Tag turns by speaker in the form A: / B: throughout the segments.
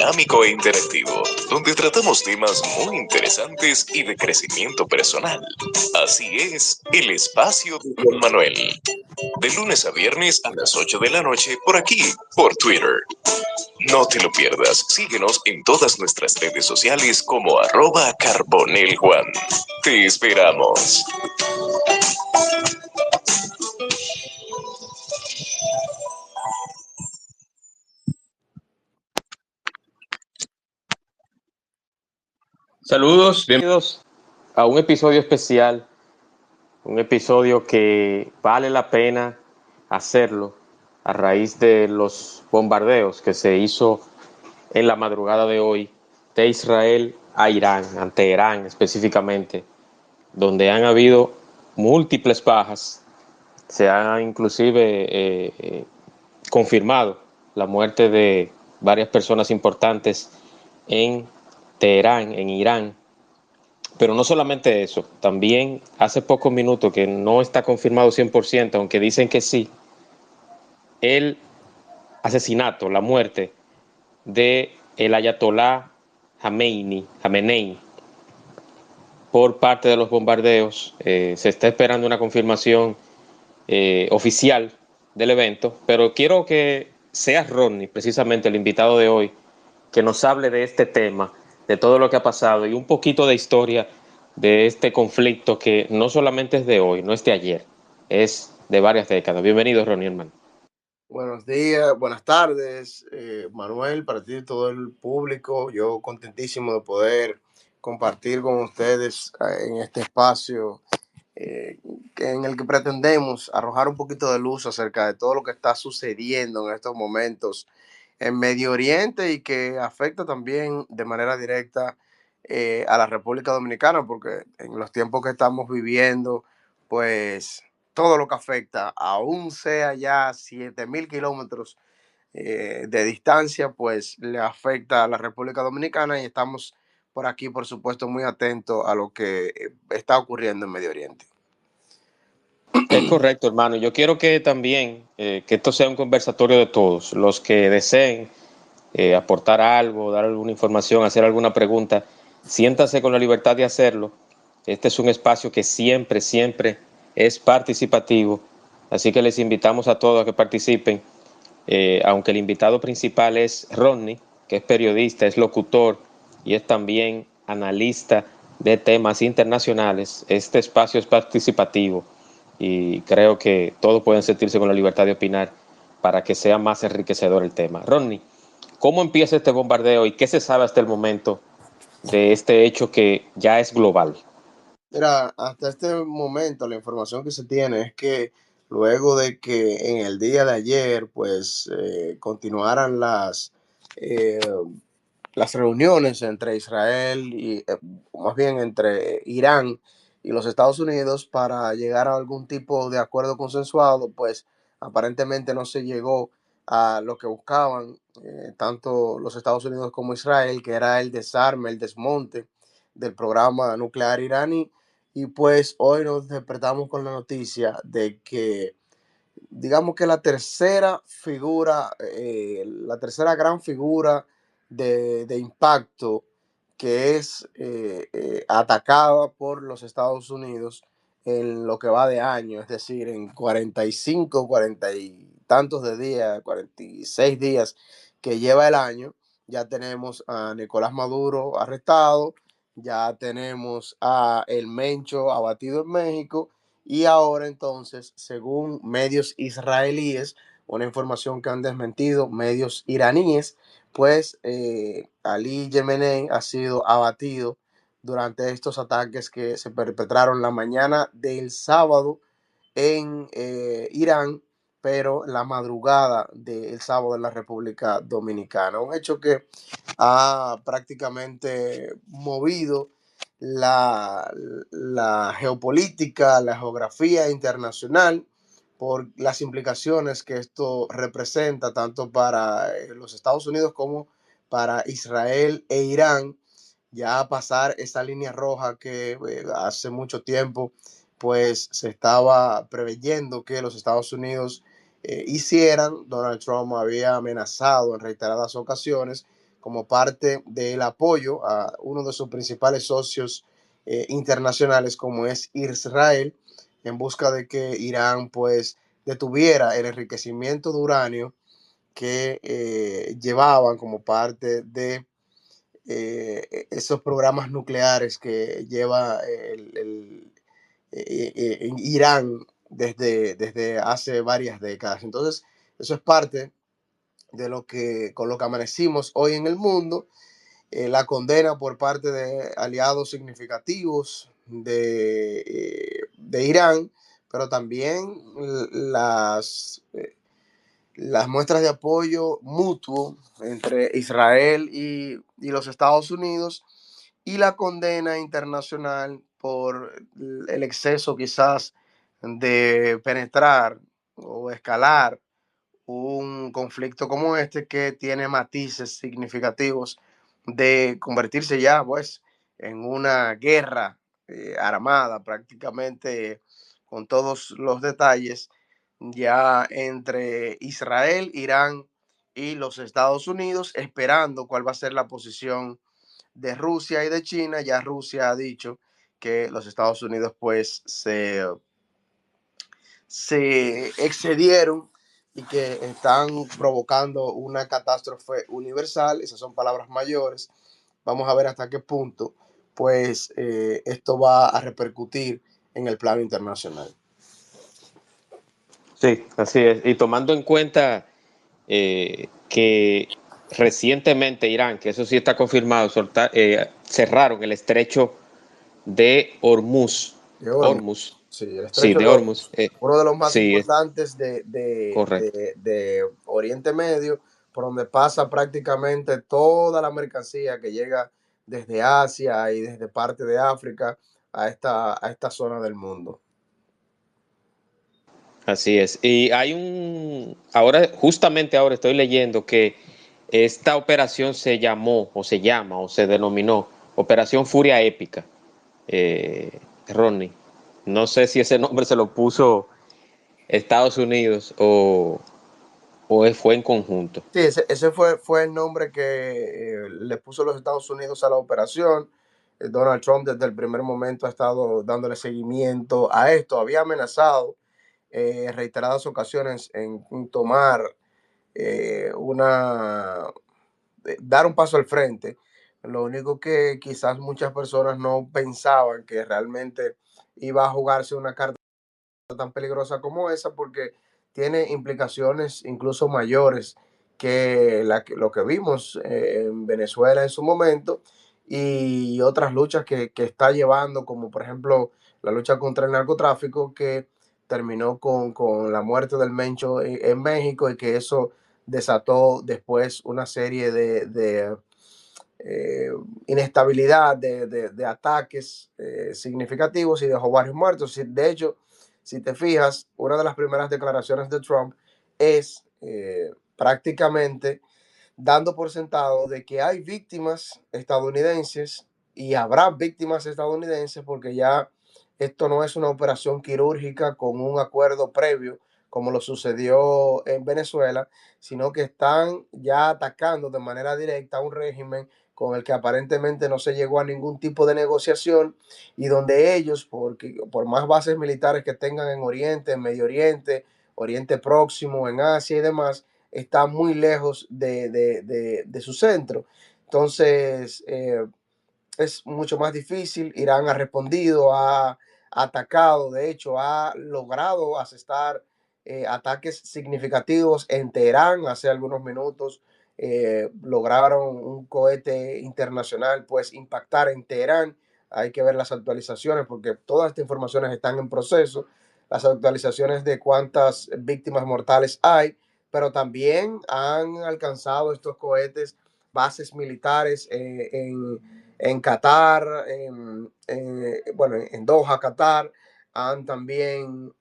A: dinámico e interactivo, donde tratamos temas muy interesantes y de crecimiento personal. Así es, el espacio de Juan Manuel. De lunes a viernes a las 8 de la noche por aquí, por Twitter. No te lo pierdas, síguenos en todas nuestras redes sociales como @carboneljuan. Te esperamos.
B: Saludos, bienvenidos a un episodio especial, un episodio que vale la pena hacerlo a raíz de los bombardeos que se hizo en la madrugada de hoy de Israel a Irán, a Teherán específicamente, donde han habido múltiples bajas, se ha inclusive confirmado la muerte de varias personas importantes en Teherán, en Irán. Pero no solamente eso, también hace pocos minutos que no está confirmado 100%, aunque dicen que sí, el asesinato, la muerte de el ayatolá Jamenei por parte de los bombardeos. Se está esperando una confirmación oficial del evento, pero quiero que sea Rodney, precisamente el invitado de hoy, que nos hable de este tema, de todo lo que ha pasado y un poquito de historia de este conflicto que no solamente es de hoy, no es de ayer, es de varias décadas. Bienvenido, Ronnie, hermano.
C: Buenos días, buenas tardes, Manuel, para ti y todo el público. Yo contentísimo de poder compartir con ustedes en este espacio en el que pretendemos arrojar un poquito de luz acerca de todo lo que está sucediendo en estos momentos en Medio Oriente y que afecta también de manera directa a la República Dominicana, porque en los tiempos que estamos viviendo, pues todo lo que afecta, aún sea ya 7,000 kilómetros de distancia, pues le afecta a la República Dominicana y estamos por aquí, por supuesto, muy atentos a lo que está ocurriendo en Medio Oriente.
B: Es correcto, hermano. Yo quiero que también, que esto sea un conversatorio de todos. Los que deseen aportar algo, dar alguna información, hacer alguna pregunta, siéntanse con la libertad de hacerlo. Este es un espacio que siempre, siempre es participativo. Así que les invitamos a todos a que participen. Aunque el invitado principal es Rodney, que es periodista, es locutor y es también analista de temas internacionales, este espacio es participativo y creo que todos pueden sentirse con la libertad de opinar para que sea más enriquecedor el tema. Rodney, ¿cómo empieza este bombardeo y qué se sabe hasta el momento de este hecho que ya es global?
C: Mira, hasta este momento la información que se tiene es que luego de que en el día de ayer pues continuaran eh, las reuniones entre Israel y más bien entre Irán y los Estados Unidos para llegar a algún tipo de acuerdo consensuado, pues aparentemente no se llegó a lo que buscaban tanto los Estados Unidos como Israel, que era el desarme, el desmonte del programa nuclear iraní. Y pues hoy nos despertamos con la noticia de que, digamos que la tercera gran figura de impacto que es atacada por los Estados Unidos en lo que va de año, es decir, en 45, 40 y tantos de días, 46 días que lleva el año, ya tenemos a Nicolás Maduro arrestado, ya tenemos a El Mencho abatido en México y ahora entonces, según medios israelíes, una información que han desmentido medios iraníes, pues Ali Yemenei ha sido abatido durante estos ataques que se perpetraron la mañana del sábado en Irán, pero la madrugada del sábado en la República Dominicana. Un hecho que ha prácticamente movido la, la geopolítica, la geografía internacional por las implicaciones que esto representa tanto para los Estados Unidos como para Israel e Irán, ya pasar esa línea roja que hace mucho tiempo pues se estaba preveyendo que los Estados Unidos hicieran. Donald Trump había amenazado en reiteradas ocasiones como parte del apoyo a uno de sus principales socios internacionales, como es Israel, en busca de que Irán pues detuviera el enriquecimiento de uranio que llevaban como parte de esos programas nucleares que lleva Irán desde hace varias décadas. Entonces, eso es parte de lo que con lo que amanecimos hoy en el mundo. La condena por parte de aliados significativos de Irán, pero también las muestras de apoyo mutuo entre Israel y los Estados Unidos, y la condena internacional por el exceso quizás de penetrar o escalar un conflicto como este, que tiene matices significativos de convertirse ya pues en una guerra armada prácticamente, con todos los detalles, ya entre Israel, Irán y los Estados Unidos, esperando cuál va a ser la posición de Rusia y de China. Ya Rusia ha dicho que los Estados Unidos pues se excedieron y que están provocando una catástrofe universal. Esas son palabras mayores. Vamos a ver hasta qué punto pues esto va a repercutir en el plano internacional.
B: Sí, así es. Y tomando en cuenta que recientemente Irán, que eso sí está confirmado, cerraron el estrecho de Hormuz.
C: De Hormuz.
B: Hormuz.
C: Sí, el
B: Sí,
C: estrecho
B: de
C: de
B: Hormuz.
C: Hormuz, uno de los más
B: Sí, es
C: importantes
B: correcto.
C: de Oriente Medio, por donde pasa prácticamente toda la mercancía que llega desde Asia y desde parte de África a esta zona del mundo.
B: Así es. Y ahora, justamente ahora estoy leyendo que esta operación se llamó, o se llama, o se denominó Operación Furia Épica. Ronnie, no sé si ese nombre se lo puso Estados Unidos o fue en conjunto.
C: Sí, ese fue el nombre que le puso los Estados Unidos a la operación. Donald Trump desde el primer momento ha estado dándole seguimiento a esto. Había amenazado reiteradas ocasiones en tomar dar un paso al frente. Lo único que quizás muchas personas no pensaban que realmente iba a jugarse una carta tan peligrosa como esa, porque tiene implicaciones incluso mayores que lo que vimos en Venezuela en su momento, y otras luchas que está llevando, como por ejemplo la lucha contra el narcotráfico, que terminó con la muerte del Mencho en México, y que eso desató después una serie de eh, inestabilidad, de ataques significativos, y dejó varios muertos. De hecho, si te fijas, una de las primeras declaraciones de Trump es prácticamente dando por sentado de que hay víctimas estadounidenses y habrá víctimas estadounidenses, porque ya esto no es una operación quirúrgica con un acuerdo previo como lo sucedió en Venezuela, sino que están ya atacando de manera directa a un régimen con el que aparentemente no se llegó a ningún tipo de negociación, y donde ellos, porque por más bases militares que tengan en Oriente, en Medio Oriente, Oriente Próximo, en Asia y demás, está muy lejos de su centro. Entonces, es mucho más difícil. Irán ha respondido, ha atacado, de hecho, ha logrado asestar ataques significativos en Teherán. Hace algunos minutos lograron un cohete internacional pues impactar en Teherán. Hay que ver las actualizaciones, porque todas estas informaciones están en proceso, las actualizaciones de cuántas víctimas mortales hay, pero también han alcanzado estos cohetes bases militares en Qatar, bueno, en Doha, Qatar. Han también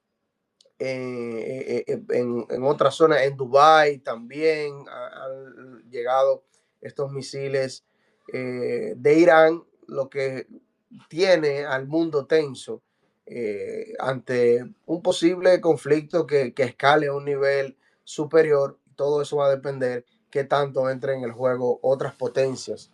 C: en otras zonas, en Dubái también han llegado estos misiles de Irán, lo que tiene al mundo tenso ante un posible conflicto que escale a un nivel superior. Todo eso va a depender qué tanto entren en el juego otras potencias.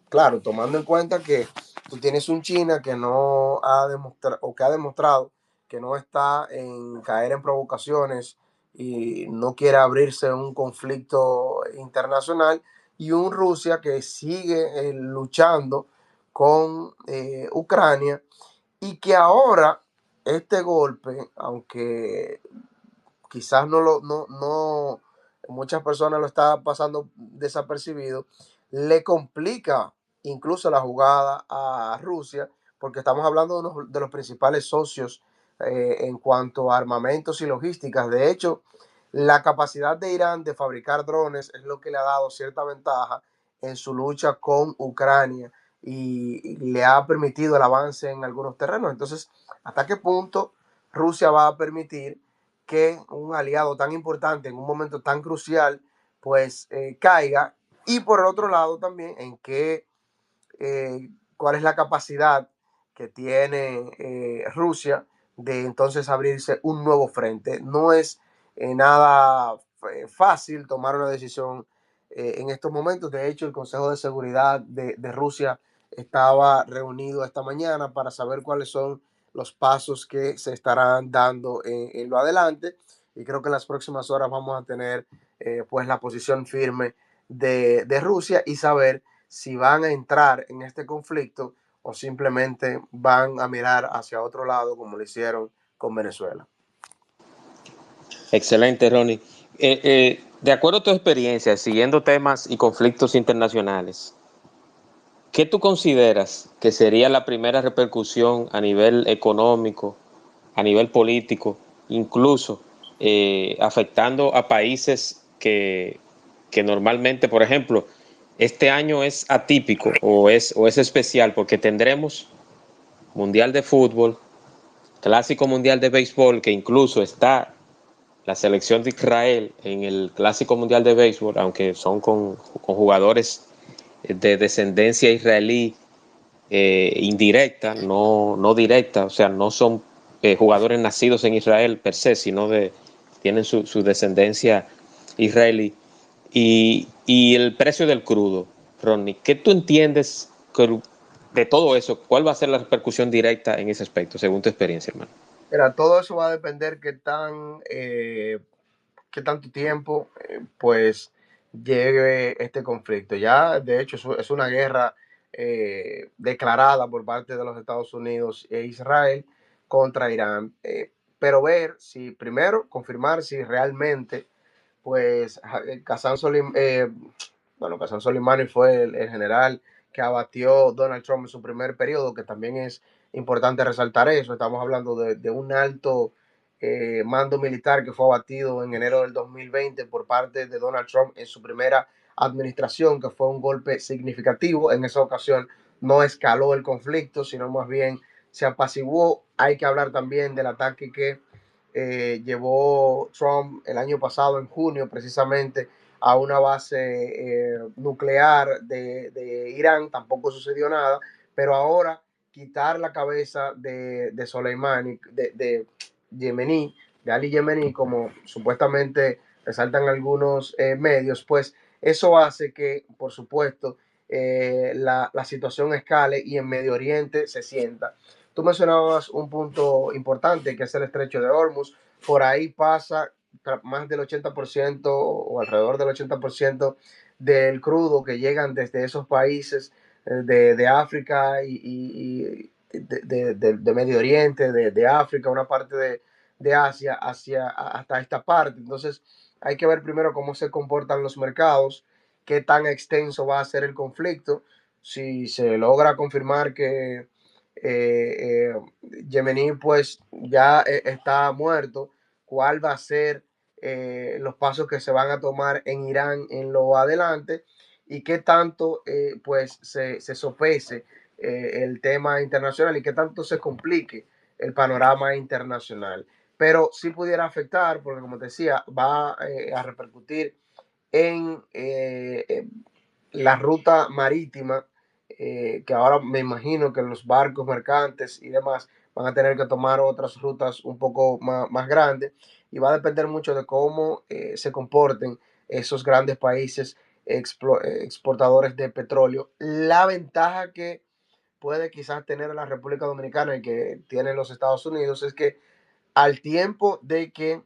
C: Claro, tomando en cuenta que tú tienes un China que no ha demostrado o que ha demostrado que no está en caer en provocaciones y no quiere abrirse un conflicto internacional, y un Rusia que sigue luchando con Ucrania, y que ahora este golpe, aunque quizás no, muchas personas lo están pasando desapercibido, le complica incluso la jugada a Rusia, porque estamos hablando de los principales socios en cuanto a armamentos y logísticas. De hecho, la capacidad de Irán de fabricar drones es lo que le ha dado cierta ventaja en su lucha con Ucrania, y le ha permitido el avance en algunos terrenos. Entonces, ¿hasta qué punto Rusia va a permitir que un aliado tan importante en un momento tan crucial pues caiga? Y por el otro lado también en que cuál es la capacidad que tiene Rusia de entonces abrirse un nuevo frente. No es nada fácil tomar una decisión en estos momentos. De hecho, el Consejo de Seguridad de Rusia estaba reunido esta mañana para saber cuáles son los pasos que se estarán dando en lo adelante, y creo que en las próximas horas vamos a tener pues la posición firme de Rusia, y saber si van a entrar en este conflicto o simplemente van a mirar hacia otro lado como lo hicieron con Venezuela.
B: Excelente, Ronnie. De acuerdo a tu experiencia, siguiendo temas y conflictos internacionales, ¿qué tú consideras que sería la primera repercusión a nivel económico, a nivel político, incluso afectando a países que normalmente, por ejemplo, este año es atípico o es especial porque tendremos Mundial de Fútbol, Clásico Mundial de Béisbol, que incluso está la selección de Israel en el Clásico Mundial de Béisbol, aunque son con jugadores de descendencia israelí indirecta, no directa, o sea, no son jugadores nacidos en Israel per se, sino tienen su descendencia israelí. Y el precio del crudo, Ronnie, ¿qué tú entiendes de todo eso? ¿Cuál va a ser la repercusión directa en ese aspecto, según tu experiencia, hermano?
C: Mira, todo eso va a depender qué tanto tiempo pues llegue este conflicto. Ya, de hecho, es una guerra declarada por parte de los Estados Unidos e Israel contra Irán. Pero ver si, primero, confirmar si realmente, pues, Qasem Soleimani fue el general que abatió Donald Trump en su primer periodo, que también es importante resaltar eso. Estamos hablando de un alto mando militar que fue abatido en enero del 2020 por parte de Donald Trump en su primera administración, que fue un golpe significativo. En esa ocasión no escaló el conflicto, sino más bien se apaciguó. Hay que hablar también del ataque que llevó Trump el año pasado, en junio, precisamente a una base nuclear de Irán. Tampoco sucedió nada, pero ahora quitar la cabeza de Soleimani, de Yemení, de Ali Yemení, como supuestamente resaltan algunos medios, pues eso hace que, por supuesto, la situación escale y en Medio Oriente se sienta. Tú mencionabas un punto importante, que es el estrecho de Hormuz. Por ahí pasa más del 80% o alrededor del 80% del crudo que llegan desde esos países de África y de Medio Oriente, de África, una parte de Asia, hasta esta parte. Entonces hay que ver primero cómo se comportan los mercados, qué tan extenso va a ser el conflicto. Si se logra confirmar que Yemení pues ya está muerto, cuál va a ser los pasos que se van a tomar en Irán en lo adelante, y qué tanto pues se sopese el tema internacional y qué tanto se complique el panorama internacional. Pero sí pudiera afectar, porque como te decía, va a repercutir en la ruta marítima, que ahora me imagino que los barcos mercantes y demás van a tener que tomar otras rutas un poco más grandes, y va a depender mucho de cómo se comporten esos grandes países exportadores de petróleo. La ventaja que puede quizás tener la República Dominicana y que tienen los Estados Unidos es que al tiempo de que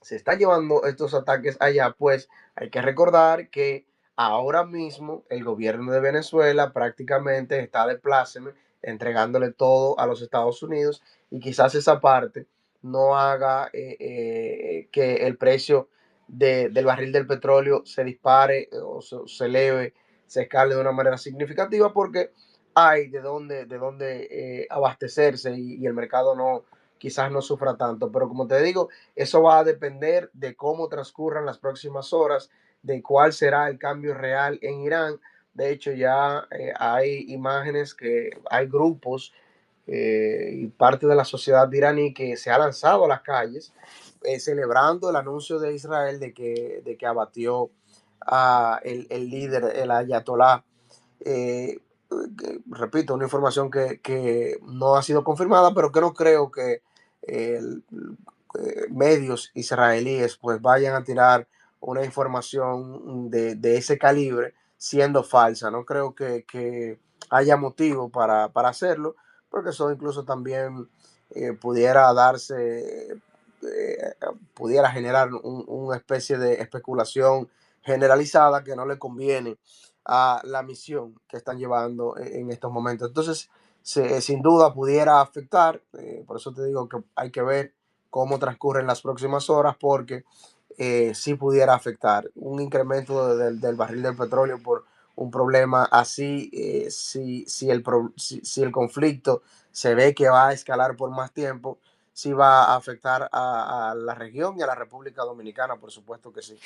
C: se están llevando estos ataques allá, pues hay que recordar que ahora mismo el gobierno de Venezuela prácticamente está de pláceme entregándole todo a los Estados Unidos, y quizás esa parte no haga que el precio del barril del petróleo se dispare o se eleve, se escale de una manera significativa, porque hay de dónde abastecerse, y el mercado no, quizás no sufra tanto. Pero como te digo, eso va a depender de cómo transcurran las próximas horas, de cuál será el cambio real en Irán. De hecho, ya hay imágenes, que hay grupos y parte de la sociedad iraní que se ha lanzado a las calles celebrando el anuncio de Israel de que abatió a el líder, el ayatolá. Eh, Repito, una información que no ha sido confirmada, pero que no creo que eh, medios israelíes pues vayan a tirar una información de ese calibre siendo falsa. No creo que haya motivo para hacerlo, porque eso incluso también pudiera darse, pudiera generar una especie de especulación generalizada que no le conviene a la misión que están llevando en estos momentos. Entonces, sin duda pudiera afectar, por eso te digo que hay que ver cómo transcurren las próximas horas, porque sí pudiera afectar un incremento del barril del petróleo por un problema así. Si el conflicto se ve que va a escalar por más tiempo, sí va a afectar a la región y a la República Dominicana, por supuesto que sí.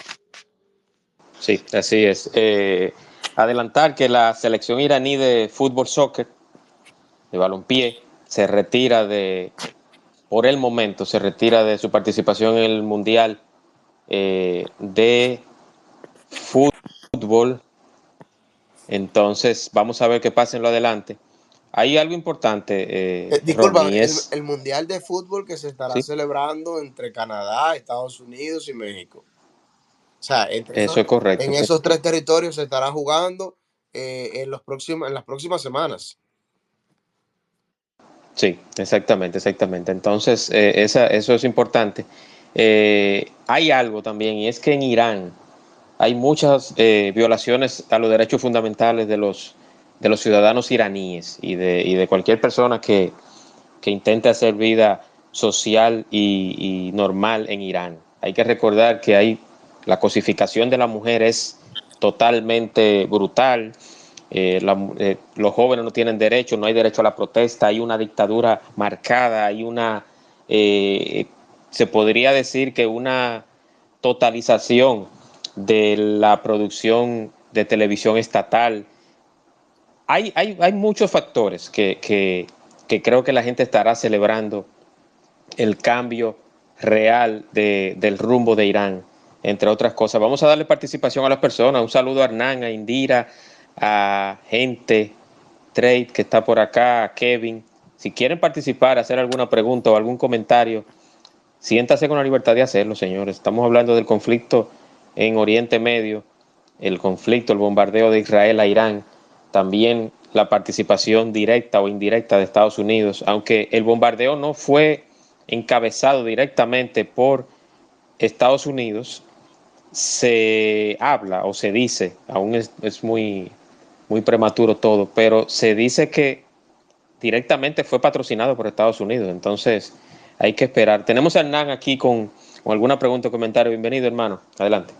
B: Sí, así es. Adelantar que la selección iraní de fútbol soccer, de balompié, se retira por el momento, se retira de su participación en el Mundial de Fútbol. Entonces, vamos a ver qué pasa en lo adelante. Hay algo importante,
C: Disculpa,
B: Ronnie,
C: el Mundial de Fútbol que se estará
B: ¿sí?
C: celebrando entre Canadá, Estados Unidos y México. O sea,
B: Eso es correcto.
C: en esos tres territorios se estará jugando en las próximas semanas.
B: Sí, exactamente, exactamente. Entonces, eso es importante. Hay algo también, y es que en Irán hay muchas violaciones a los derechos fundamentales de los ciudadanos iraníes y de cualquier persona que intente hacer vida social y normal en Irán. Hay que recordar que la cosificación de la mujer es totalmente brutal. Los jóvenes no tienen derecho, no hay derecho a la protesta, hay una dictadura marcada, eh, se podría decir que una totalización de la producción de televisión estatal. Hay muchos factores que creo que la gente estará celebrando el cambio real del rumbo de Irán, entre otras cosas. Vamos a darle participación a las personas. Un saludo a Hernán, a Indira, a Gente, Trade, que está por acá, a Kevin. Si quieren participar, hacer alguna pregunta o algún comentario, siéntase con la libertad de hacerlo, señores. Estamos hablando del conflicto en Oriente Medio, el conflicto, el bombardeo de Israel a Irán, también la participación directa o indirecta de Estados Unidos, aunque el bombardeo no fue encabezado directamente por Estados Unidos, se habla o se dice, aún es muy prematuro todo, pero se dice que directamente fue patrocinado por Estados Unidos. Entonces, hay que esperar. Tenemos a Hernán aquí con alguna pregunta o comentario. Bienvenido, hermano. Adelante.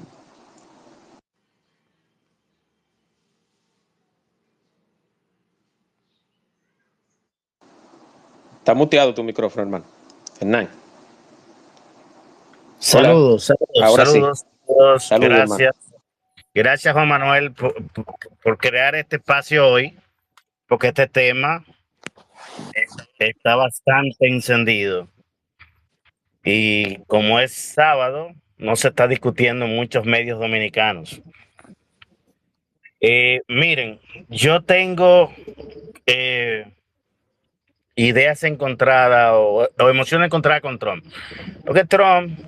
B: Está muteado tu micrófono, hermano. Hernán. Hola.
D: Saludos, saludos,
B: Ahora sí.
D: saludos a todos.
B: Saludos, hermano.
D: Gracias. Gracias, Juan Manuel, por crear este espacio hoy, porque este tema está bastante encendido. Y como es sábado, no se está discutiendo en muchos medios dominicanos. Miren, yo tengo ideas encontradas o emociones encontradas con Trump. Porque Trump,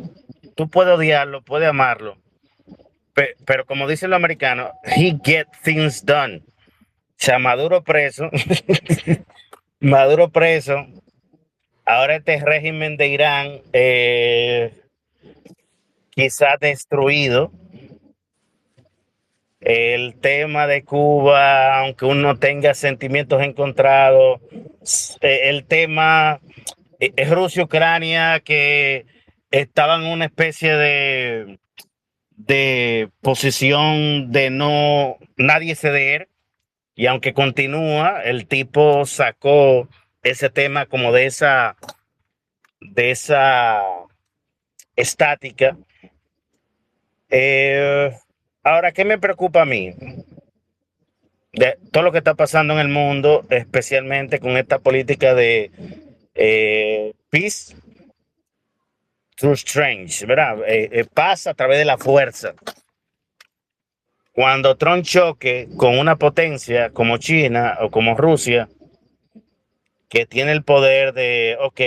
D: tú puedes odiarlo, puedes amarlo, pero como dicen los americanos, he get things done. O sea, Maduro preso, Maduro preso, ahora este régimen de Irán quizás destruido. El tema de Cuba, aunque uno tenga sentimientos encontrados, el tema es Rusia-Ucrania, que estaban en una especie de posición de no nadie ceder, y aunque continúa, el tipo sacó ese tema como de esa estática. Eh, Ahora, ¿qué me preocupa a mí? De todo lo que está pasando en el mundo, especialmente con esta política de peace through strength, ¿verdad? Paz a través de la fuerza. Cuando Trump choque con una potencia como China o como Rusia, que tiene el poder de, ok,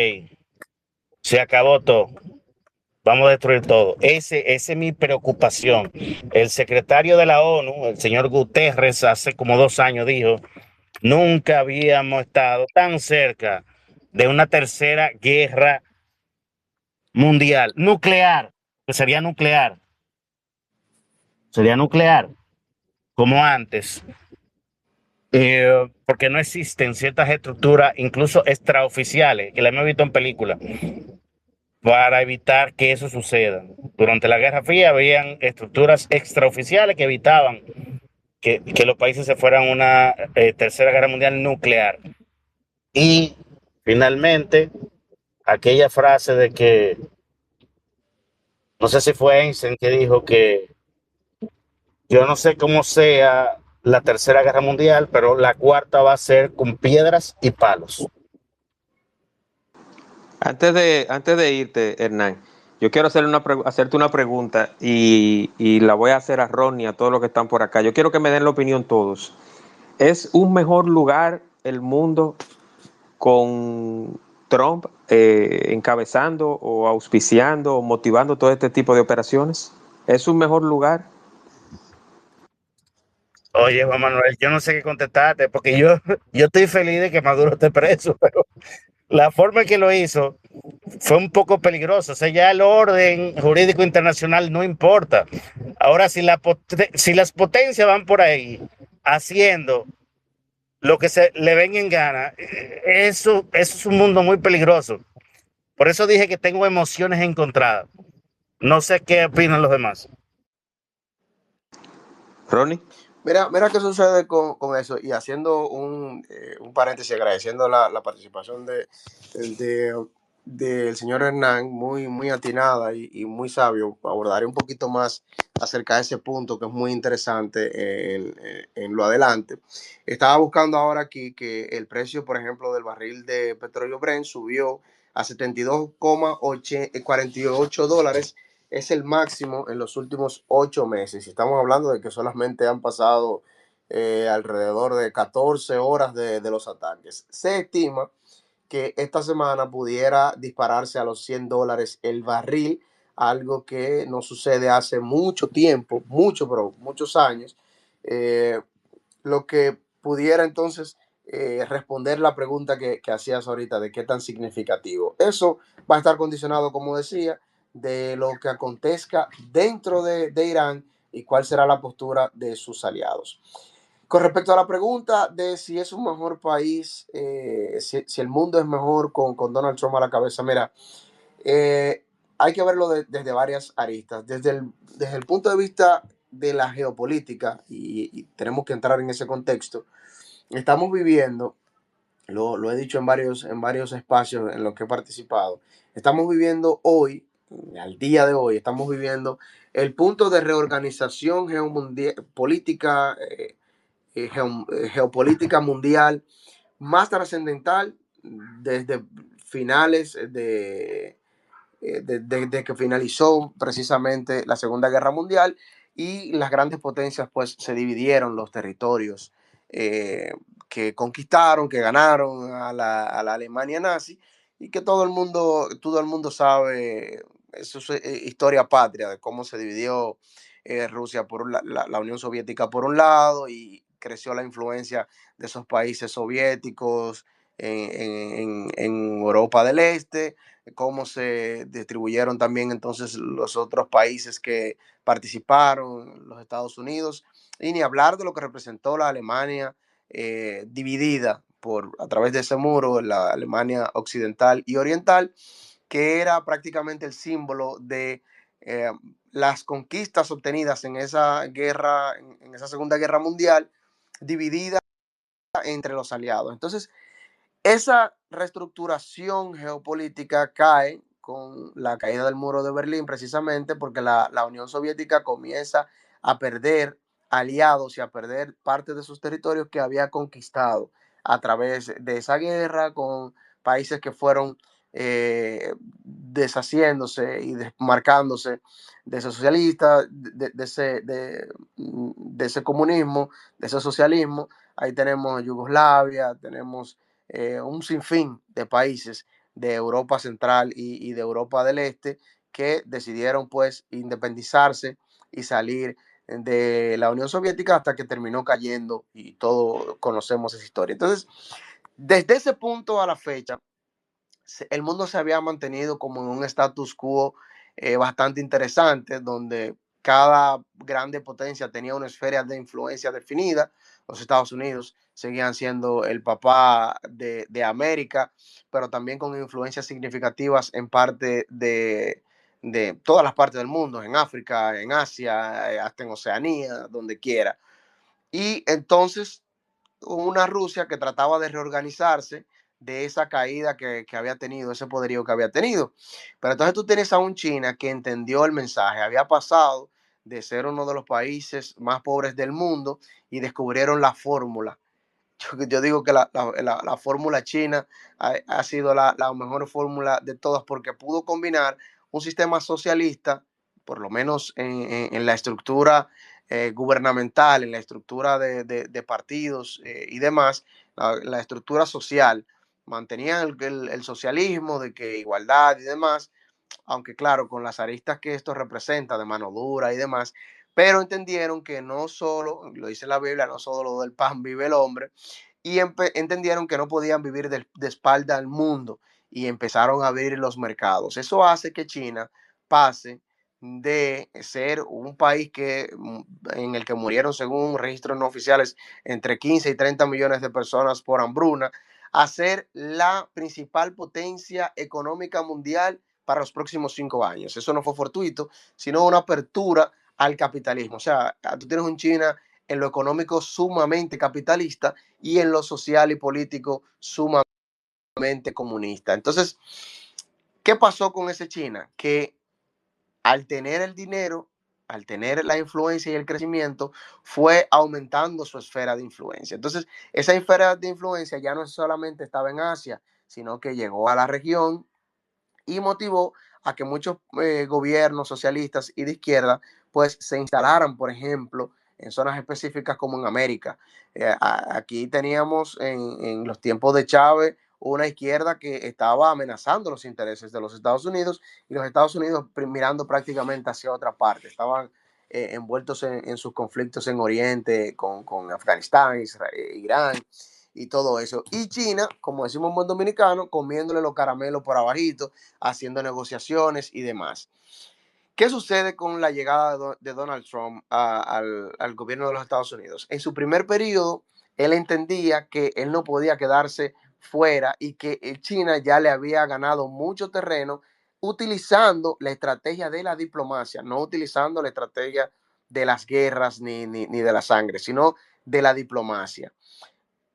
D: se acabó todo, vamos a destruir todo. Esa es mi preocupación. El secretario de la ONU, el señor Guterres, hace como 2 años dijo, nunca habíamos estado tan cerca de una tercera guerra mundial, nuclear, que sería nuclear, como antes, porque no existen ciertas estructuras, incluso extraoficiales, que la hemos visto en películas, para evitar que eso suceda. Durante la Guerra Fría habían estructuras extraoficiales que evitaban que los países se fueran a una tercera guerra mundial nuclear. Y finalmente, aquella frase de que, no sé si fue Einstein que dijo que yo no sé cómo sea la tercera guerra mundial, pero la cuarta va a ser con piedras y palos.
B: Antes de irte, Hernán, yo quiero hacerte una pregunta y la voy a hacer a Ronnie, a todos los que están por acá. Yo quiero que me den la opinión todos. ¿Es un mejor lugar el mundo con Trump encabezando o auspiciando o motivando todo este tipo de operaciones? ¿Es un mejor lugar?
D: Oye, Juan Manuel, yo no sé qué contestarte, porque yo estoy feliz de que Maduro esté preso, pero la forma en que lo hizo fue un poco peligrosa. O sea, ya el orden jurídico internacional no importa. Ahora, si las potencias van por ahí haciendo lo que se le ven en gana, eso es un mundo muy peligroso. Por eso dije que tengo emociones encontradas. No sé qué opinan los demás.
B: Ronnie.
C: Mira qué sucede con eso, y haciendo un paréntesis, agradeciendo la participación de- del señor Hernán, muy atinada y muy sabio. Abordaré un poquito más acerca de ese punto que es muy interesante en lo adelante. Estaba buscando ahora aquí que el precio, por ejemplo, del barril de petróleo Brent subió a 72,48 dólares. Es el máximo en los últimos 8 meses. Y estamos hablando de que solamente han pasado alrededor de 14 horas de los ataques. Se estima que esta semana pudiera dispararse a los 100 dólares el barril, algo que no sucede hace mucho tiempo, pero muchos años. Eh, lo que pudiera entonces responder la pregunta que hacías ahorita de qué tan significativo. Eso va a estar condicionado, como decía, de lo que acontezca dentro de Irán y cuál será la postura de sus aliados. Con respecto a la pregunta de si es un mejor país, si el mundo es mejor con Donald Trump a la cabeza, mira, hay que verlo desde varias aristas. Desde el punto de vista de la geopolítica, y tenemos que entrar en ese contexto, estamos viviendo, lo he dicho en varios espacios en los que he participado, estamos viviendo hoy, al día de hoy, estamos viviendo el punto de reorganización política, geopolítica mundial más trascendental desde finales de que finalizó precisamente la Segunda Guerra Mundial, y las grandes potencias pues se dividieron los territorios que conquistaron, que ganaron a la Alemania nazi, y que todo el mundo sabe, eso es historia patria de cómo se dividió Rusia por la Unión Soviética por un lado, y creció la influencia de esos países soviéticos en Europa del Este, cómo se distribuyeron también entonces los otros países que participaron, los Estados Unidos, y ni hablar de lo que representó la Alemania dividida a través de ese muro, la Alemania occidental y oriental, que era prácticamente el símbolo de las conquistas obtenidas en esa guerra, en esa Segunda Guerra Mundial, dividida entre los aliados. Entonces, esa reestructuración geopolítica cae con la caída del muro de Berlín, precisamente porque la Unión Soviética comienza a perder aliados y a perder parte de sus territorios que había conquistado a través de esa guerra, con países que fueron deshaciéndose y desmarcándose de ese socialista, de ese comunismo, de ese socialismo. Ahí tenemos Yugoslavia, tenemos un sinfín de países de Europa Central y de Europa del Este que decidieron pues independizarse y salir de la Unión Soviética hasta que terminó cayendo, y todos conocemos esa historia. Entonces, desde ese punto a la fecha, el mundo se había mantenido como en un status quo bastante interesante, donde cada grande potencia tenía una esfera de influencia definida. Los Estados Unidos seguían siendo el papá de América, pero también con influencias significativas en parte de todas las partes del mundo, en África, en Asia, hasta en Oceanía, donde quiera. Y entonces una Rusia que trataba de reorganizarse de esa caída que había tenido, ese poderío que había tenido. Pero entonces tú tienes a un China que entendió el mensaje, había pasado de ser uno de los países más pobres del mundo y descubrieron la fórmula. Yo digo que la fórmula china ha sido la mejor fórmula de todas, porque pudo combinar un sistema socialista, por lo menos en la estructura gubernamental, en la estructura de partidos y demás, la estructura social. Mantenían el socialismo, de que igualdad y demás, aunque claro, con las aristas que esto representa de mano dura y demás, pero entendieron que no solo, lo dice la Biblia, no solo lo del pan vive el hombre, y entendieron que no podían vivir de espalda al mundo, y empezaron a abrir los mercados. Eso hace que China pase de ser un país en el que murieron, según registros no oficiales, entre 15 y 30 millones de personas por hambruna, a ser la principal potencia económica mundial para los próximos 5 años. Eso no fue fortuito, sino una apertura al capitalismo. O sea, tú tienes un China en lo económico sumamente capitalista y en lo social y político sumamente comunista. Entonces, ¿qué pasó con ese China? Que al tener el dinero, al tener la influencia y el crecimiento, fue aumentando su esfera de influencia. Entonces, esa esfera de influencia ya no solamente estaba en Asia, sino que llegó a la región y motivó a que muchos gobiernos socialistas y de izquierda pues se instalaran, por ejemplo, en zonas específicas como en América. Aquí teníamos en los tiempos de Chávez una izquierda que estaba amenazando los intereses de los Estados Unidos, y los Estados Unidos mirando prácticamente hacia otra parte. Estaban envueltos en sus conflictos en Oriente con Afganistán, Israel, Irán y todo eso. Y China, como decimos en buen dominicano, comiéndole los caramelos por abajito, haciendo negociaciones y demás. ¿Qué sucede con la llegada de Donald Trump al gobierno de los Estados Unidos? En su primer periodo, él entendía que él no podía quedarse fuera y que China ya le había ganado mucho terreno utilizando la estrategia de la diplomacia, no utilizando la estrategia de las guerras ni de la sangre, sino de la diplomacia.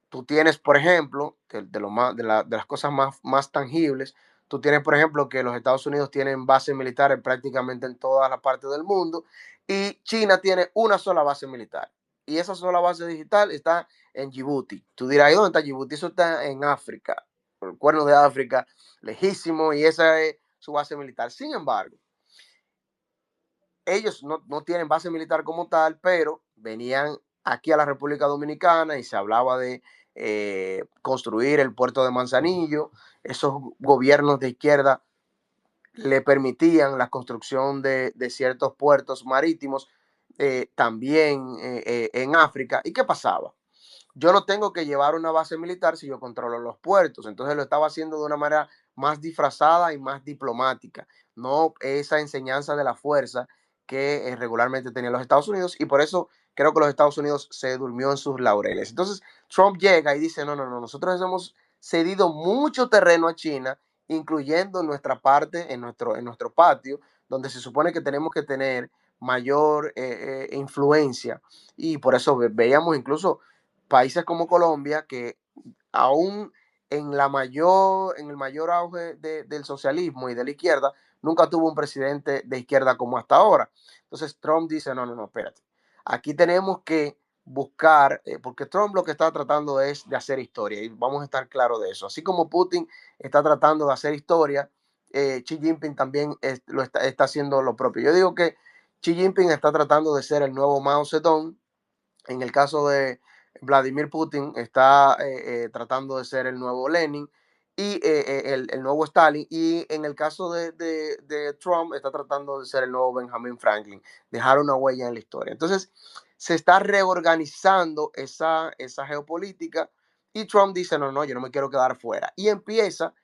C: Tú tienes, por ejemplo, de las cosas más tangibles, tú tienes, por ejemplo, que los Estados Unidos tienen bases militares prácticamente en todas las partes del mundo, y China tiene una sola base militar. Y esa sola base digital está en Djibouti. Tú dirás, ¿y dónde está Djibouti? Eso está en África, por el cuerno de África, lejísimo, y esa es su base militar. Sin embargo, ellos no tienen base militar como tal, pero venían aquí a la República Dominicana y se hablaba de construir el puerto de Manzanillo. Esos gobiernos de izquierda le permitían la construcción de ciertos puertos marítimos también en África. ¿Y qué pasaba? Yo no tengo que llevar una base militar si yo controlo los puertos. Entonces lo estaba haciendo de una manera más disfrazada y más diplomática, no esa enseñanza de la fuerza que regularmente tenían los Estados Unidos, y por eso creo que los Estados Unidos se durmió en sus laureles. Entonces Trump llega y dice, no, nosotros hemos cedido mucho terreno a China, incluyendo nuestra parte, en nuestro patio, donde se supone que tenemos que tener mayor influencia, y por eso veíamos incluso países como Colombia, que aún en el mayor auge del socialismo y de la izquierda, nunca tuvo un presidente de izquierda como hasta ahora. Entonces Trump dice, no, espérate. Aquí tenemos que buscar, porque Trump lo que está tratando es de hacer historia, y vamos a estar claros de eso. Así como Putin está tratando de hacer historia, Xi Jinping también está haciendo lo propio. Yo digo que Xi Jinping está tratando de ser el nuevo Mao Zedong. En el caso de Vladimir Putin, está tratando de ser el nuevo Lenin y el nuevo Stalin. Y en el caso de Trump, está tratando de ser el nuevo Benjamin Franklin, dejar una huella en la historia. Entonces, se está reorganizando esa geopolítica, y Trump dice, no, yo no me quiero quedar fuera. Y empieza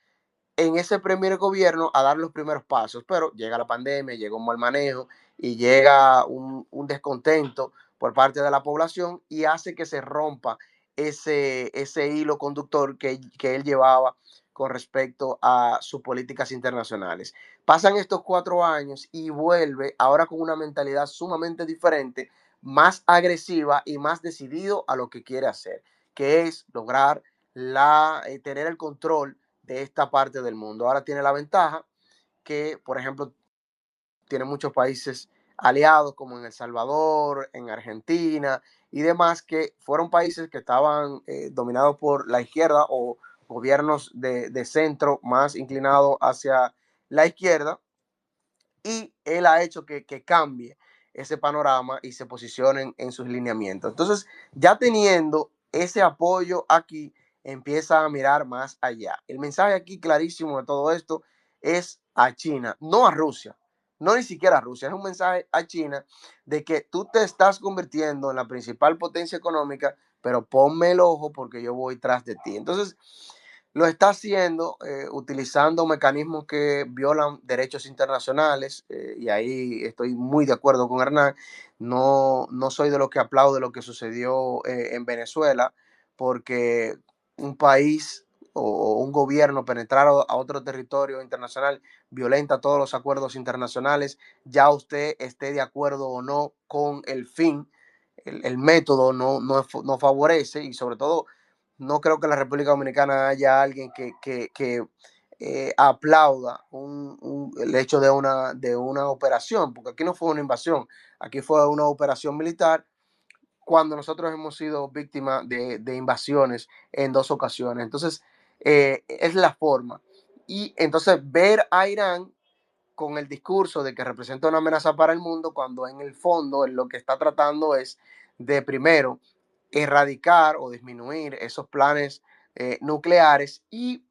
C: en ese primer gobierno a dar los primeros pasos, pero llega la pandemia, llega un mal manejo y llega un descontento por parte de la población, y hace que se rompa ese hilo conductor que él llevaba con respecto a sus políticas internacionales. Pasan estos 4 años y vuelve ahora con una mentalidad sumamente diferente, más agresiva y más decidido a lo que quiere hacer, que es lograr tener el control de esta parte del mundo. Ahora tiene la ventaja que, por ejemplo, tiene muchos países aliados como en El Salvador, en Argentina y demás, que fueron países que estaban dominados por la izquierda, o gobiernos de centro más inclinados hacia la izquierda, y él ha hecho que cambie ese panorama y se posicionen en sus lineamientos. Entonces, ya teniendo ese apoyo aquí, empieza a mirar más allá. El mensaje aquí clarísimo de todo esto es a China, no a Rusia, no ni siquiera a Rusia, es un mensaje a China de que tú te estás convirtiendo en la principal potencia económica, pero ponme el ojo porque yo voy tras de ti. Entonces, lo está haciendo utilizando mecanismos que violan derechos internacionales, y ahí estoy muy de acuerdo con Hernán. No soy de los que aplaude lo que sucedió en Venezuela, porque un país o un gobierno penetrar a otro territorio internacional violenta todos los acuerdos internacionales, ya usted esté de acuerdo o no con el fin, el método no favorece, y sobre todo no creo que en la República Dominicana haya alguien que aplauda el hecho de una operación, porque aquí no fue una invasión, aquí fue una operación militar, cuando nosotros hemos sido víctimas de invasiones en 2 ocasiones. Entonces, es la forma. Y entonces ver a Irán con el discurso de que representa una amenaza para el mundo, cuando en el fondo lo que está tratando es de, primero, erradicar o disminuir esos planes nucleares, y,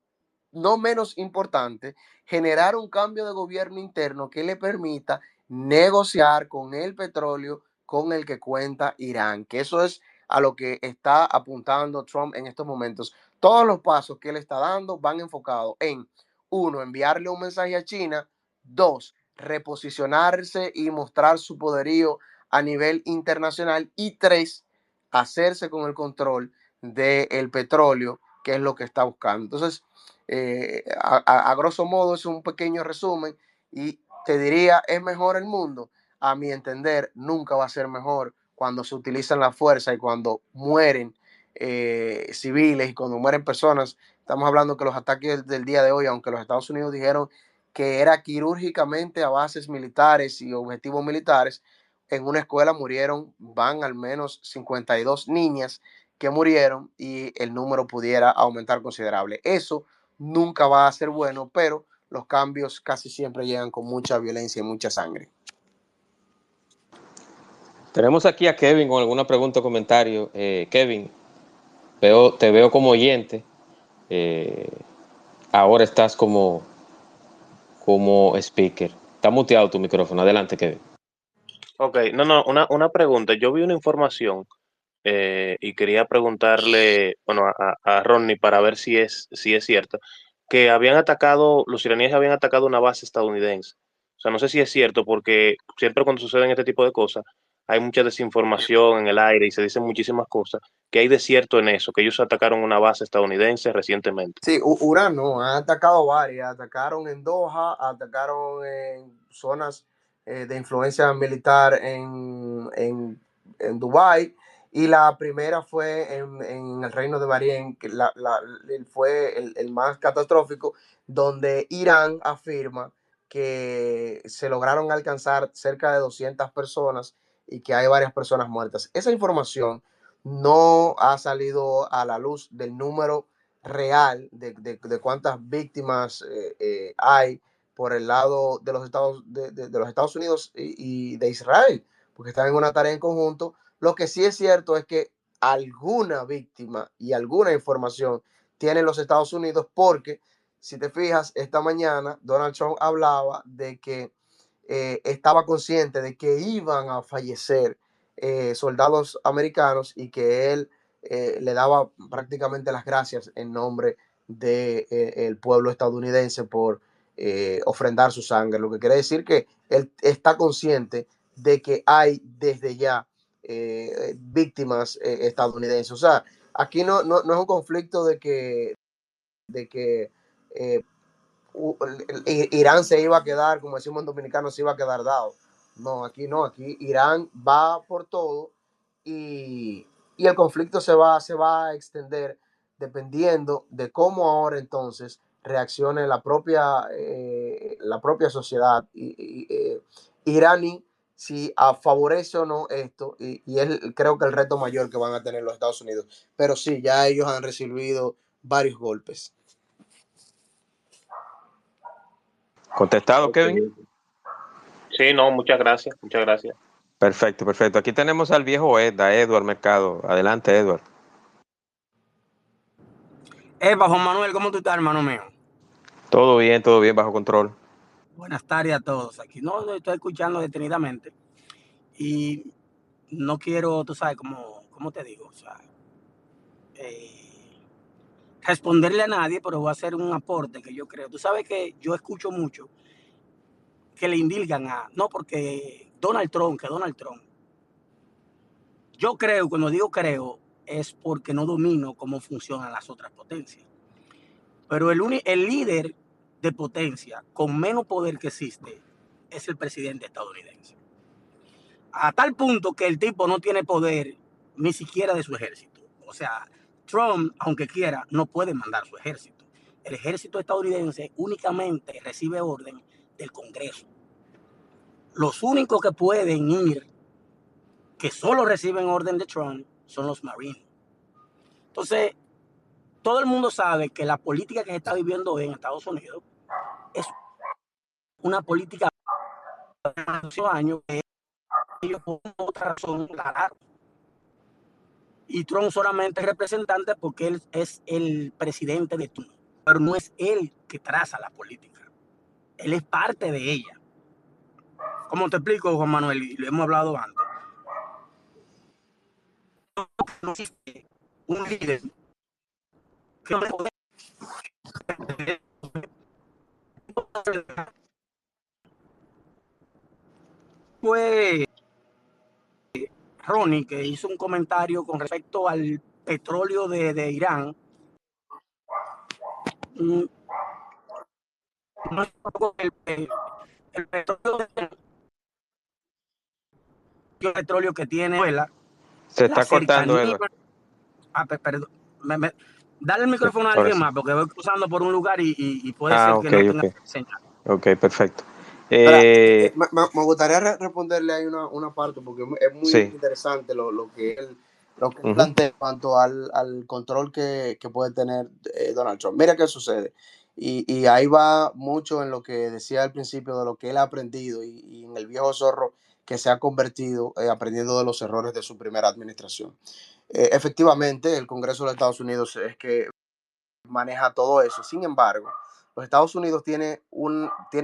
C: no menos importante, generar un cambio de gobierno interno que le permita negociar con el petróleo con el que cuenta Irán, que eso es a lo que está apuntando Trump en estos momentos. Todos los pasos que él está dando van enfocados en, uno, enviarle un mensaje a China; dos, reposicionarse y mostrar su poderío a nivel internacional; y tres, hacerse con el control del petróleo, que es lo que está buscando. Entonces, a grosso modo, es un pequeño resumen, y te diría, ¿es mejor el mundo? A mi entender, nunca va a ser mejor cuando se utilizan la fuerza y cuando mueren civiles y cuando mueren personas. Estamos hablando que los ataques del día de hoy, aunque los Estados Unidos dijeron que era quirúrgicamente a bases militares y objetivos militares, en una escuela van al menos 52 niñas que murieron, y el número pudiera aumentar considerable. Eso nunca va a ser bueno, pero los cambios casi siempre llegan con mucha violencia y mucha sangre.
B: Tenemos aquí a Kevin con alguna pregunta o comentario. Kevin, te veo como oyente. Ahora estás como speaker. Está muteado tu micrófono. Adelante, Kevin. Ok, no, una pregunta. Yo vi una información y quería preguntarle, bueno, a Ronnie para ver si es cierto, que habían atacado, los iraníes habían atacado una base estadounidense. O sea, no sé si es cierto, porque siempre cuando suceden este tipo de cosas, hay mucha desinformación en el aire y se dicen muchísimas cosas, que hay de cierto en eso, que ellos atacaron una base estadounidense recientemente.
C: Sí, Urán no, han atacado varias, atacaron en Doha, atacaron en zonas de influencia militar en Dubái, y la primera fue en el Reino de Bahrein, que fue el más catastrófico, donde Irán afirma que se lograron alcanzar cerca de 200 personas y que hay varias personas muertas. Esa información no ha salido a la luz del número real de cuántas víctimas hay por el lado de los Estados Unidos y de Israel, porque están en una tarea en conjunto. Lo que sí es cierto es que alguna víctima y alguna información tienen los Estados Unidos, porque si te fijas, esta mañana Donald Trump hablaba de que estaba consciente de que iban a fallecer soldados americanos, y que él le daba prácticamente las gracias en nombre del pueblo estadounidense por ofrendar su sangre, lo que quiere decir que él está consciente de que hay desde ya víctimas estadounidenses. O sea, aquí no es un conflicto de que eh, Irán se iba a quedar, como decimos en dominicano, se iba a quedar dado. No, aquí Irán va por todo, y el conflicto se va a extender dependiendo de cómo ahora entonces reaccione la propia sociedad iraní, si favorece o no esto, y es creo que el reto mayor que van a tener los Estados Unidos. Pero sí, ya ellos han recibido varios golpes.
B: ¿Contestado,
A: Ok.
B: Kevin?
A: Sí, no, muchas gracias, muchas gracias.
B: Perfecto, perfecto. Aquí tenemos al viejo Edward Mercado. Adelante, Edward.
E: Juan Manuel, ¿cómo tú estás, hermano mío?
B: Todo bien, bajo control.
E: Buenas tardes a todos aquí. No, estoy escuchando detenidamente y no quiero, tú sabes, ¿cómo te digo? O sea, eh, responderle a nadie, pero voy a hacer un aporte que yo creo. Tú sabes que yo escucho mucho que le indilgan no, porque Donald Trump, que Donald Trump. Yo creo, cuando digo creo, es porque no domino cómo funcionan las otras potencias. Pero el líder de potencia con menos poder que existe es el presidente estadounidense. A tal punto que el tipo no tiene poder ni siquiera de su ejército. O sea, Trump, aunque quiera, no puede mandar su ejército. El ejército estadounidense únicamente recibe orden del Congreso. Los únicos que pueden ir, que solo reciben orden de Trump, son los Marines. Entonces, todo el mundo sabe que la política que se está viviendo en Estados Unidos es una política de hace años que ellos por otra razón ganaron. Y Trump solamente es representante porque él es el presidente de turno, pero no es él que traza la política. Él es parte de ella. Como te explico, Juan Manuel, y lo hemos hablado antes. No existe un líder que no puede. Fue Ronnie que hizo un comentario con respecto al petróleo de Irán. No es el petróleo que tiene Venezuela,
B: Se
E: la
B: está cortando,
E: cercanía.
B: Edward.
E: Perdón, dale el
B: Sí,
E: micrófono a
B: ahora
E: alguien
B: sí.
E: más, porque voy cruzando por un lugar y puede ser que
B: Ok,
E: no tenga
B: ok.
E: señal.
B: Ok, perfecto.
C: Espera, me gustaría responderle ahí una parte, porque es muy
B: Sí.
C: interesante lo que él
B: Ujú.
C: plantea en cuanto al control que puede tener Donald Trump. Mira qué sucede. Y ahí va mucho en lo que decía al principio, de lo que él ha aprendido, y en el viejo zorro que se ha convertido aprendiendo de los errores de su primera administración. Efectivamente, el Congreso de los Estados Unidos es que maneja todo eso. Sin embargo, los Estados Unidos tiene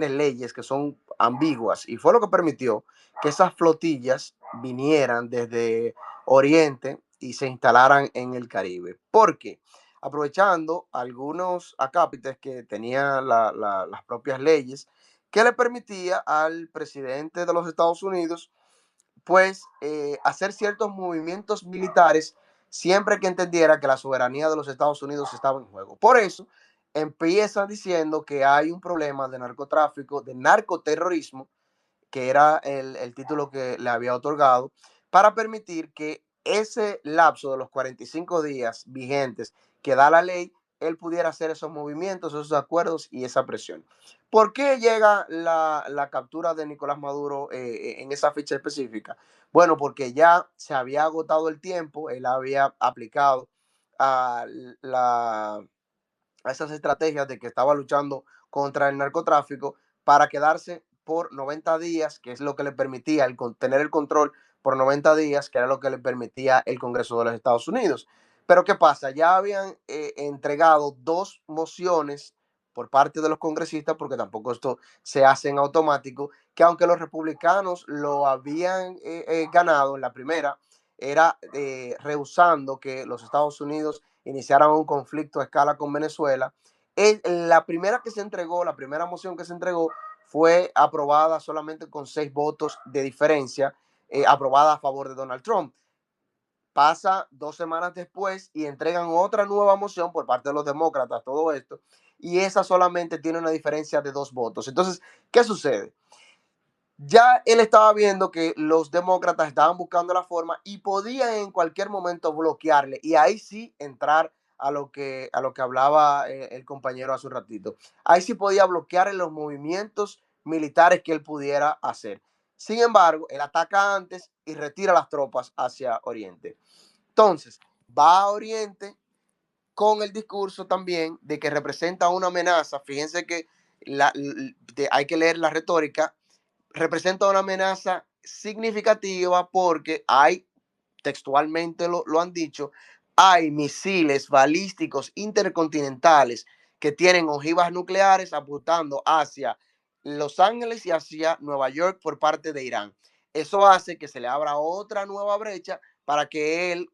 C: leyes que son ambiguas y fue lo que permitió que esas flotillas vinieran desde Oriente y se instalaran en el Caribe. ¿Por qué? Aprovechando algunos acápites que tenían las propias leyes que le permitía al presidente de los Estados Unidos pues hacer ciertos movimientos militares siempre que entendiera que la soberanía de los Estados Unidos estaba en juego. Por eso empieza diciendo que hay un problema de narcotráfico, de narcoterrorismo, que era el título que le había otorgado, para permitir que ese lapso de los 45 días vigentes que da la ley, él pudiera hacer esos movimientos, esos acuerdos y esa presión. ¿Por qué llega la captura de Nicolás Maduro en esa fecha específica? Bueno, porque ya se había agotado el tiempo, él había aplicado a, a esas estrategias de que estaba luchando contra el narcotráfico para quedarse por 90 días, que es lo que le permitía tener el control por 90 días, que era lo que le permitía el Congreso de los Estados Unidos. Pero ¿qué pasa? Ya habían entregado 2 mociones por parte de los congresistas, porque tampoco esto se hace en automático, que aunque los republicanos lo habían ganado en la primera, era rehusando que los Estados Unidos iniciaran un conflicto a escala con Venezuela. La primera que se entregó, la primera moción que se entregó, fue aprobada solamente con 6 votos de diferencia, aprobada a favor de Donald Trump. Pasa 2 semanas después y entregan otra nueva moción por parte de los demócratas, todo esto, y esa solamente tiene una diferencia de 2 votos. Entonces, ¿qué sucede? Ya él estaba viendo que los demócratas estaban buscando la forma y podían en cualquier momento bloquearle y ahí sí entrar a lo que hablaba el compañero hace un ratito. Ahí sí podía bloquear los movimientos militares que él pudiera hacer. Sin embargo, él ataca antes y retira las tropas hacia Oriente. Entonces, va a Oriente con el discurso también de que representa una amenaza. Fíjense que hay que leer la retórica. Representa una amenaza significativa porque hay, textualmente lo han dicho, hay misiles balísticos intercontinentales que tienen ojivas nucleares apuntando hacia Los Ángeles y hacia Nueva York por parte de Irán. Eso hace que se le abra otra nueva brecha para que él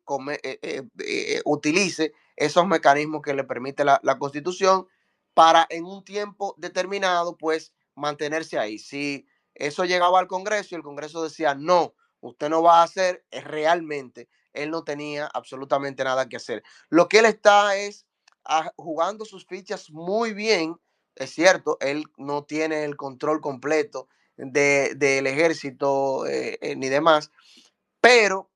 C: utilice esos mecanismos que le permite la Constitución para en un tiempo determinado, pues, mantenerse ahí. Si eso llegaba al Congreso y el Congreso decía, no, usted no va a hacer, realmente él no tenía absolutamente nada que hacer. Lo que él está es jugando sus fichas muy bien. Es cierto, él no tiene el control completo del ejército ni demás, pero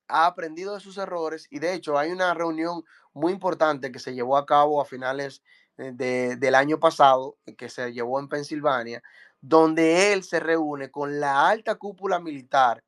C: ha aprendido de sus errores y de hecho hay una reunión muy importante que se llevó a cabo a finales del año pasado, que se llevó en Pensilvania, donde él se reúne con la alta cúpula militar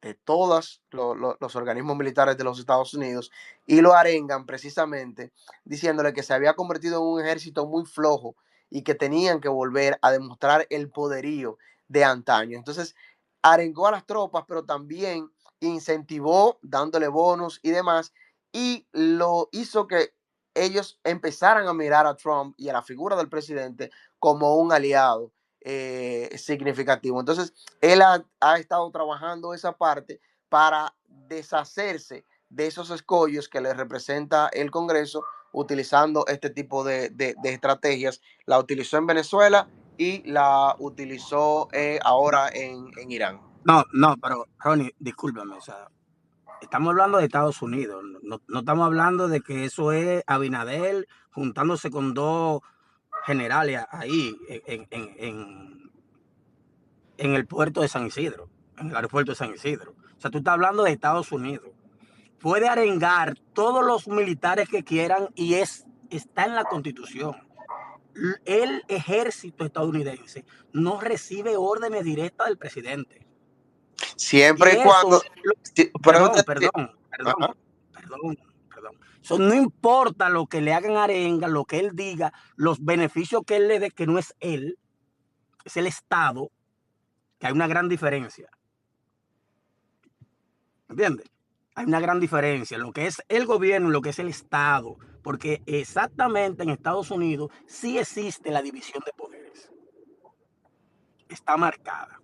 C: de todos los organismos militares de los Estados Unidos y lo arengan precisamente diciéndole que se había convertido en un ejército muy flojo y que tenían que volver a demostrar el poderío de antaño. Entonces, arengó a las tropas, pero también incentivó dándole bonos y demás, y lo hizo que ellos empezaran a mirar a Trump y a la figura del presidente como un aliado significativo. Entonces, él ha estado trabajando esa parte para deshacerse de esos escollos que le representa el Congreso utilizando este tipo de estrategias. La utilizó en Venezuela y la utilizó ahora en Irán.
E: No, pero Ronnie, discúlpame, o sea, estamos hablando de Estados Unidos, no estamos hablando de que eso es Abinader juntándose con 2 generales ahí en el puerto de San Isidro, en el aeropuerto de San Isidro. O sea, tú estás hablando de Estados Unidos. Puede arengar todos los militares que quieran y está en la Constitución. El ejército estadounidense no recibe órdenes directas del presidente.
C: Siempre y
E: Y
C: cuando.
E: eso,
C: Perdón.
E: Eso no importa lo que le hagan arenga, lo que él diga, los beneficios que él le dé, que no es él, es el Estado, que hay una gran diferencia. ¿Entiendes? hay una gran diferencia en lo que es el gobierno y lo que es el Estado, porque exactamente en Estados Unidos sí existe la división de poderes, está marcada.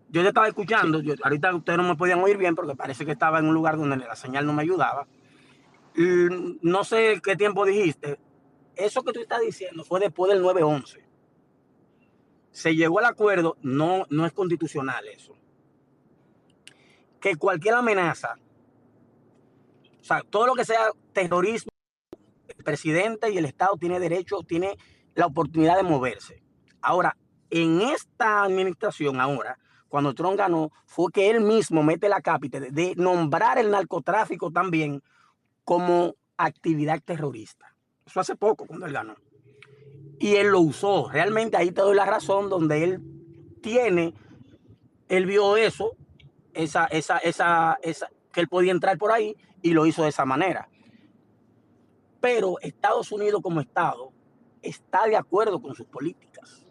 E: Yo ya estaba escuchando, ahorita ustedes no me podían oír bien porque parece que estaba en un lugar donde la señal no me ayudaba. Y no sé qué tiempo dijiste. Eso que tú estás diciendo fue después del 9/11. Se llegó al acuerdo, no es constitucional eso. Que cualquier amenaza, o sea, todo lo que sea terrorismo, el presidente y el Estado tiene derecho, tiene la oportunidad de moverse. Ahora, en esta administración ahora, cuando Trump ganó, fue que él mismo mete la cápita de nombrar el narcotráfico también como actividad terrorista. Eso hace poco, cuando él ganó. Y él lo usó. Realmente ahí te doy la razón donde él vio eso, que él podía entrar por ahí y lo hizo de esa manera. Pero Estados Unidos como Estado está de acuerdo con sus políticas.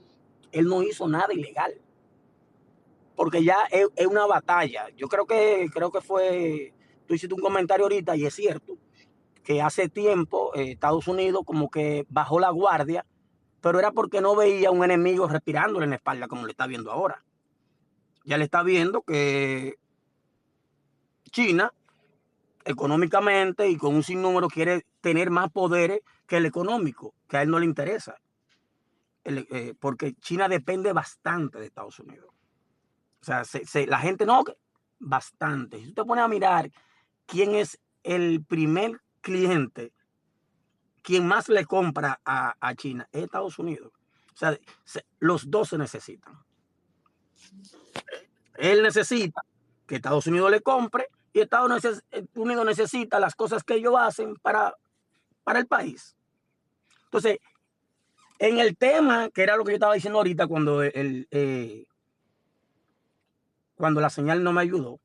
E: Él no hizo nada ilegal. Porque ya es una batalla. Yo creo que tú hiciste un comentario ahorita y es cierto que hace tiempo Estados Unidos como que bajó la guardia, pero era porque no veía un enemigo respirándole en la espalda como lo está viendo ahora. Ya le está viendo que China, económicamente y con un sinnúmero, quiere tener más poderes que el económico, que a él no le interesa. Porque China depende bastante de Estados Unidos. O sea, la gente no, bastante. Si tú te pones a mirar quién es el primer cliente, quien más le compra a China, es Estados Unidos. O sea, los dos se necesitan. Él necesita que Estados Unidos le compre y Estados Unidos necesita las cosas que ellos hacen para el país. Entonces, en el tema, que era lo que yo estaba diciendo ahorita cuando la señal no me ayudó,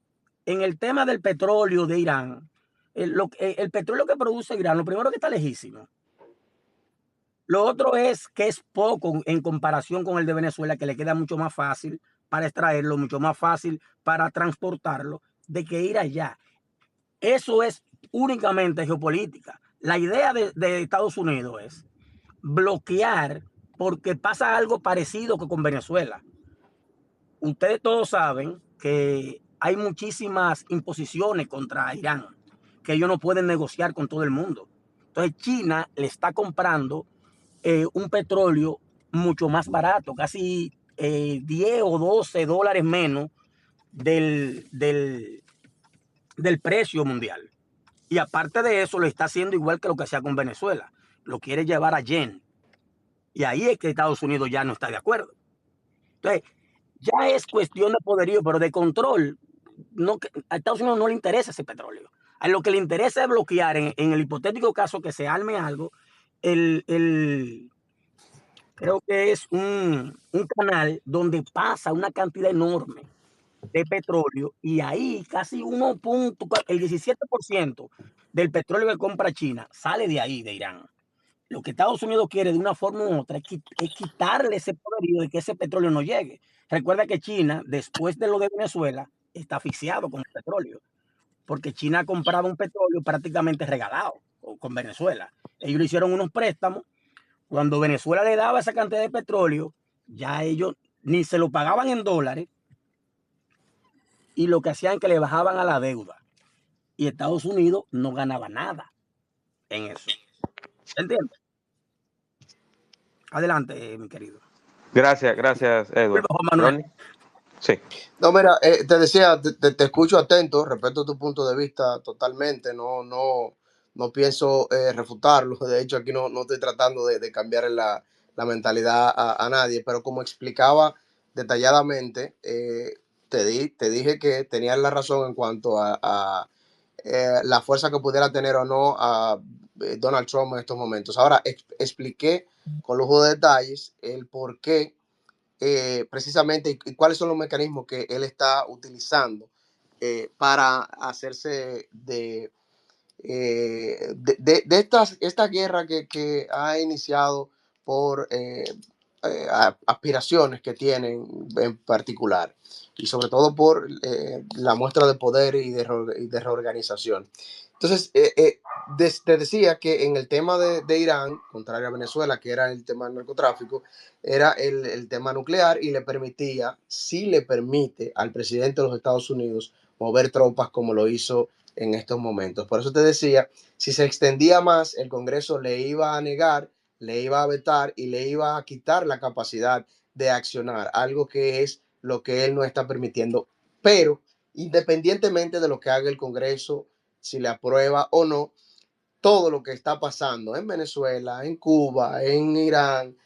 E: en el tema del petróleo de Irán, el petróleo que produce Irán, lo primero que está lejísimo. Lo otro es que es poco en comparación con el de Venezuela, que le queda mucho más fácil para extraerlo, mucho más fácil para transportarlo, de que ir allá. Eso es únicamente geopolítica. La idea de Estados Unidos es bloquear, porque pasa algo parecido que con Venezuela. Ustedes todos saben que hay muchísimas imposiciones contra Irán, que ellos no pueden negociar con todo el mundo. Entonces China le está comprando un petróleo mucho más barato, casi 10 o 12 dólares menos del precio mundial. Y aparte de eso, lo está haciendo igual que lo que hacía con Venezuela. Lo quiere llevar a yen. Y ahí es que Estados Unidos ya no está de acuerdo. Entonces, ya es cuestión de poderío, pero de control. A Estados Unidos no le interesa ese petróleo. A lo que le interesa es bloquear, en el hipotético caso que se arme algo, creo que es un canal donde pasa una cantidad enorme de petróleo y ahí casi el 17% del petróleo que compra China sale de ahí, de Irán. Lo que Estados Unidos quiere de una forma u otra es quitarle ese poderío de que ese petróleo no llegue. Recuerda que China, después de lo de Venezuela, está asfixiado con el petróleo, porque China compraba un petróleo prácticamente regalado con Venezuela. Ellos le hicieron unos préstamos. Cuando Venezuela le daba esa cantidad de petróleo, ya ellos ni se lo pagaban en dólares y lo que hacían es que le bajaban a la deuda. Y Estados Unidos no ganaba nada en eso. ¿Entiendes? Adelante, mi querido.
B: Gracias, Edward.
E: Manuel.
B: Sí.
C: No, mira, te decía, te escucho atento, respeto tu punto de vista totalmente, no pienso refutarlo. De hecho, aquí no estoy tratando de cambiar la mentalidad a nadie, pero como explicaba detalladamente, te dije que tenías la razón en cuanto a la fuerza que pudiera tener o no a Donald Trump en estos momentos. Ahora, expliqué con lujo de detalles el por qué precisamente y cuáles son los mecanismos que él está utilizando para hacerse de esta guerra que ha iniciado por aspiraciones que tienen en particular, y sobre todo por la muestra de poder y de reorganización. Entonces, te decía que en el tema de Irán, contrario a Venezuela, que era el tema del narcotráfico, era el tema nuclear, y le permitía, sí le permite al presidente de los Estados Unidos mover tropas como lo hizo en estos momentos. Por eso te decía, si se extendía más, el Congreso le iba a negar, le iba a vetar y le iba a quitar la capacidad de accionar, algo que es lo que él no está permitiendo. Pero independientemente de lo que haga el Congreso, si le aprueba o no, todo lo que está pasando en Venezuela, en Cuba, en Irán,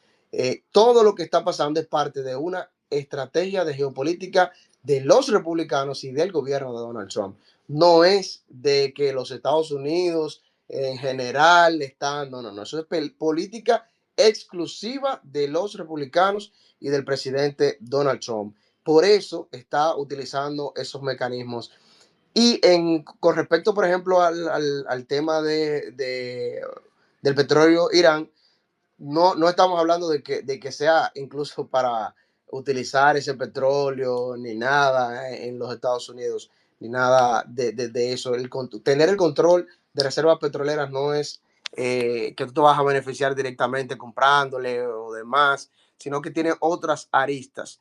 C: todo lo que está pasando es parte de una estrategia de geopolítica de los republicanos y del gobierno de Donald Trump. No es de que los Estados Unidos en general están, no, eso es política exclusiva de los republicanos y del presidente Donald Trump. Por eso está utilizando esos mecanismos. Y con respecto, por ejemplo, al tema del petróleo Irán, no estamos hablando de que sea incluso para utilizar ese petróleo ni nada en los Estados Unidos, ni nada de eso. Tener el control de reservas petroleras no es que tú te vas a beneficiar directamente comprándole o demás, sino que tiene otras aristas.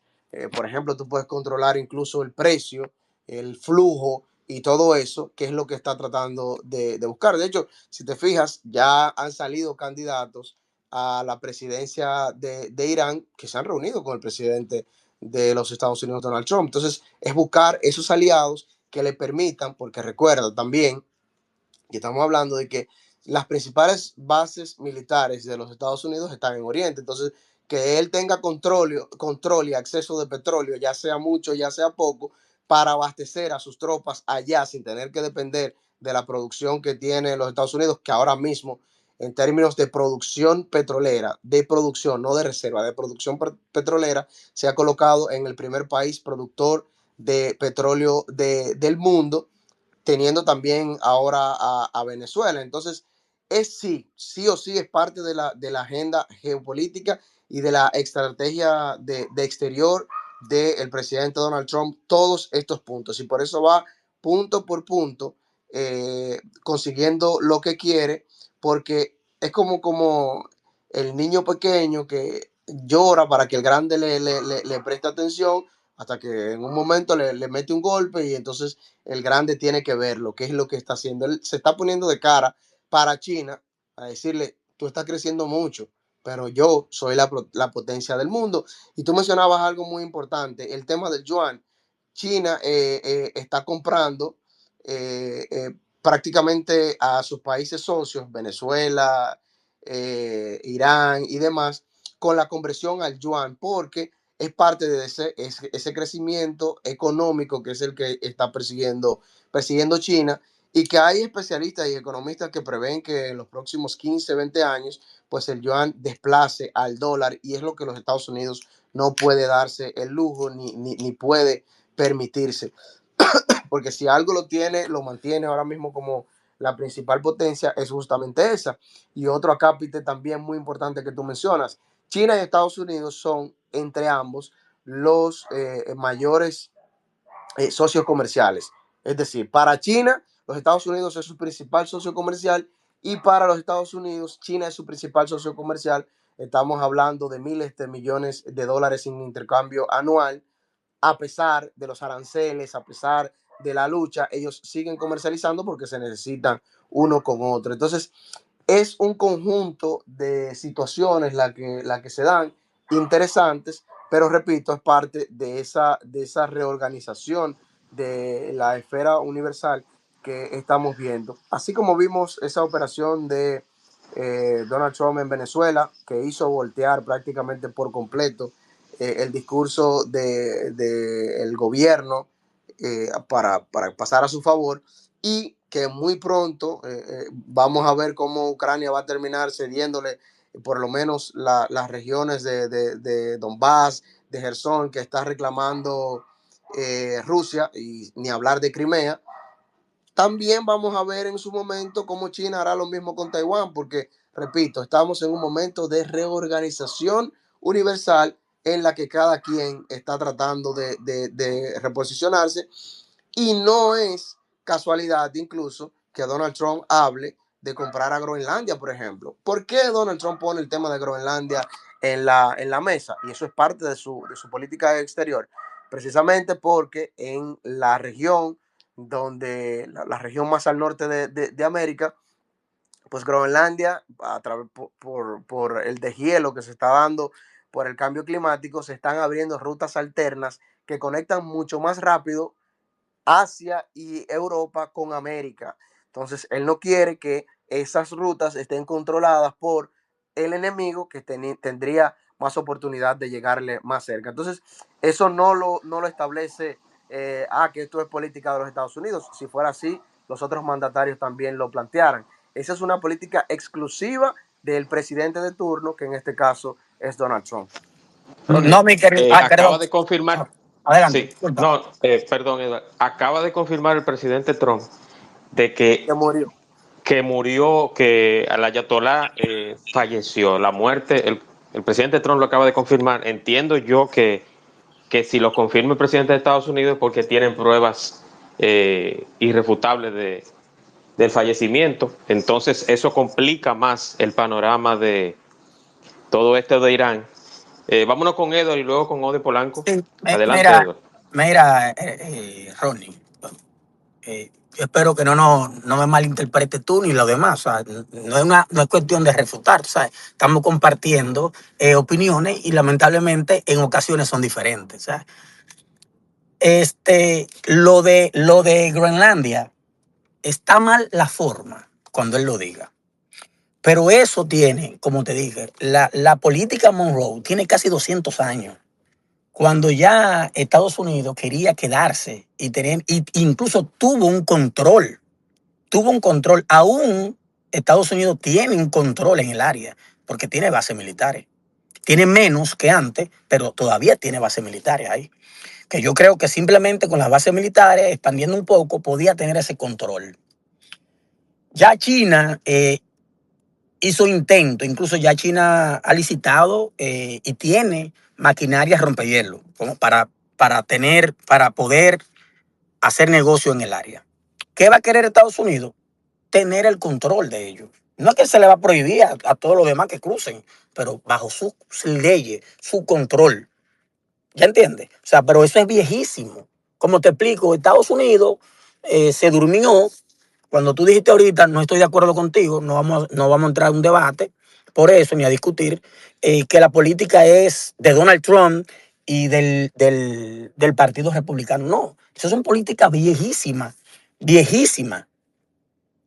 C: Por ejemplo, tú puedes controlar incluso el precio, el flujo y todo eso, que es lo que está tratando de buscar. De hecho, si te fijas, ya han salido candidatos a la presidencia de Irán que se han reunido con el presidente de los Estados Unidos, Donald Trump. Entonces, es buscar esos aliados que le permitan, porque recuerda también que estamos hablando de que las principales bases militares de los Estados Unidos están en Oriente. Entonces, que él tenga control y acceso de petróleo, ya sea mucho, ya sea poco, para abastecer a sus tropas allá sin tener que depender de la producción que tiene los Estados Unidos, que ahora mismo, en términos de producción petrolera, de producción, no de reserva, de producción petrolera, se ha colocado en el primer país productor de petróleo del mundo, teniendo también ahora a Venezuela. Entonces, sí o sí es parte de la agenda geopolítica y de la estrategia de exterior del presidente Donald Trump, todos estos puntos. Y por eso va punto por punto consiguiendo lo que quiere, porque es como el niño pequeño que llora para que el grande le preste atención, hasta que en un momento le mete un golpe, y entonces el grande tiene que ver lo que es lo que está haciendo. Él se está poniendo de cara para China, a decirle, tú estás creciendo mucho, pero yo soy la potencia del mundo. Y tú mencionabas algo muy importante, el tema del yuan. China está comprando prácticamente a sus países socios, Venezuela, Irán y demás, con la conversión al yuan, porque es parte de ese crecimiento económico que es el que está persiguiendo China, y que hay especialistas y economistas que prevén que en los próximos 15, 20 años, pues el yuan desplace al dólar, y es lo que los Estados Unidos no puede darse el lujo ni puede permitirse, porque si algo lo mantiene ahora mismo como la principal potencia, es justamente esa. Y otro acápite también muy importante que tú mencionas, China y Estados Unidos son entre ambos los mayores socios comerciales. Es decir, para China, los Estados Unidos es su principal socio comercial, y para los Estados Unidos, China es su principal socio comercial. Estamos hablando de miles de millones de dólares en intercambio anual. A pesar de los aranceles, a pesar de la lucha, ellos siguen comercializando porque se necesitan uno con otro. Entonces, es un conjunto de situaciones la que se dan interesantes, pero repito, es parte de esa reorganización de la esfera universal que estamos viendo. Así como vimos esa operación de Donald Trump en Venezuela, que hizo voltear prácticamente por completo el discurso del gobierno para pasar a su favor, y que muy pronto vamos a ver cómo Ucrania va a terminar cediéndole por lo menos las regiones de Donbass, de Gerson, que está reclamando Rusia, y ni hablar de Crimea. También vamos a ver en su momento cómo China hará lo mismo con Taiwán, porque, repito, estamos en un momento de reorganización universal en la que cada quien está tratando de reposicionarse, y no es casualidad incluso que Donald Trump hable de comprar a Groenlandia, por ejemplo. ¿Por qué Donald Trump pone el tema de Groenlandia en la mesa? Y eso es parte de su política exterior, precisamente porque en la región donde la región más al norte de América, pues Groenlandia, a través por el deshielo que se está dando por el cambio climático, se están abriendo rutas alternas que conectan mucho más rápido Asia y Europa con América. Entonces, él no quiere que esas rutas estén controladas por el enemigo que tendría más oportunidad de llegarle más cerca. Entonces, eso no lo establece que esto es política de los Estados Unidos. Si fuera así, los otros mandatarios también lo plantearan. Esa es una política exclusiva del presidente de turno, que en este caso es Donald Trump.
E: No, mi querido.
B: Acaba de confirmar.
E: Adelante.
B: Sí, no, perdón, Eduardo. Acaba de confirmar el presidente Trump de
C: Que murió.
B: que el ayatolá falleció. La muerte, el presidente Trump lo acaba de confirmar. Entiendo yo que si lo confirma el presidente de Estados Unidos es porque tienen pruebas irrefutables del fallecimiento. Entonces eso complica más el panorama de todo esto de Irán. Vámonos con Edward y luego con Ode Polanco.
E: Sí,
B: Adelante, Edward.
E: mira, Ronnie, yo espero que no me malinterpretes tú ni lo demás. O sea, no es cuestión de refutar, ¿sabes? Estamos compartiendo opiniones y lamentablemente en ocasiones son diferentes, ¿sabes? Lo de Groenlandia, está mal la forma cuando él lo diga. Pero eso tiene, como te dije, la política Monroe tiene casi 200 años. Cuando ya Estados Unidos quería quedarse y incluso tuvo un control, aún Estados Unidos tiene un control en el área, porque tiene bases militares. Tiene menos que antes, pero todavía tiene bases militares ahí. Que yo creo que simplemente con las bases militares, expandiendo un poco, podía tener ese control. Ya China hizo intento, incluso ya China ha licitado y tiene maquinaria rompehielo como para poder hacer negocio en el área. ¿Qué va a querer Estados Unidos? Tener el control de ellos. No es que se le va a prohibir a todos los demás que crucen, pero bajo sus leyes, su control. ¿Ya entiendes? O sea, pero eso es viejísimo. Como te explico, Estados Unidos se durmió. Cuando tú dijiste ahorita, no estoy de acuerdo contigo, no vamos a entrar en un debate por eso, ni a discutir, que la política es de Donald Trump y del Partido Republicano. No, eso son políticas viejísimas, viejísimas,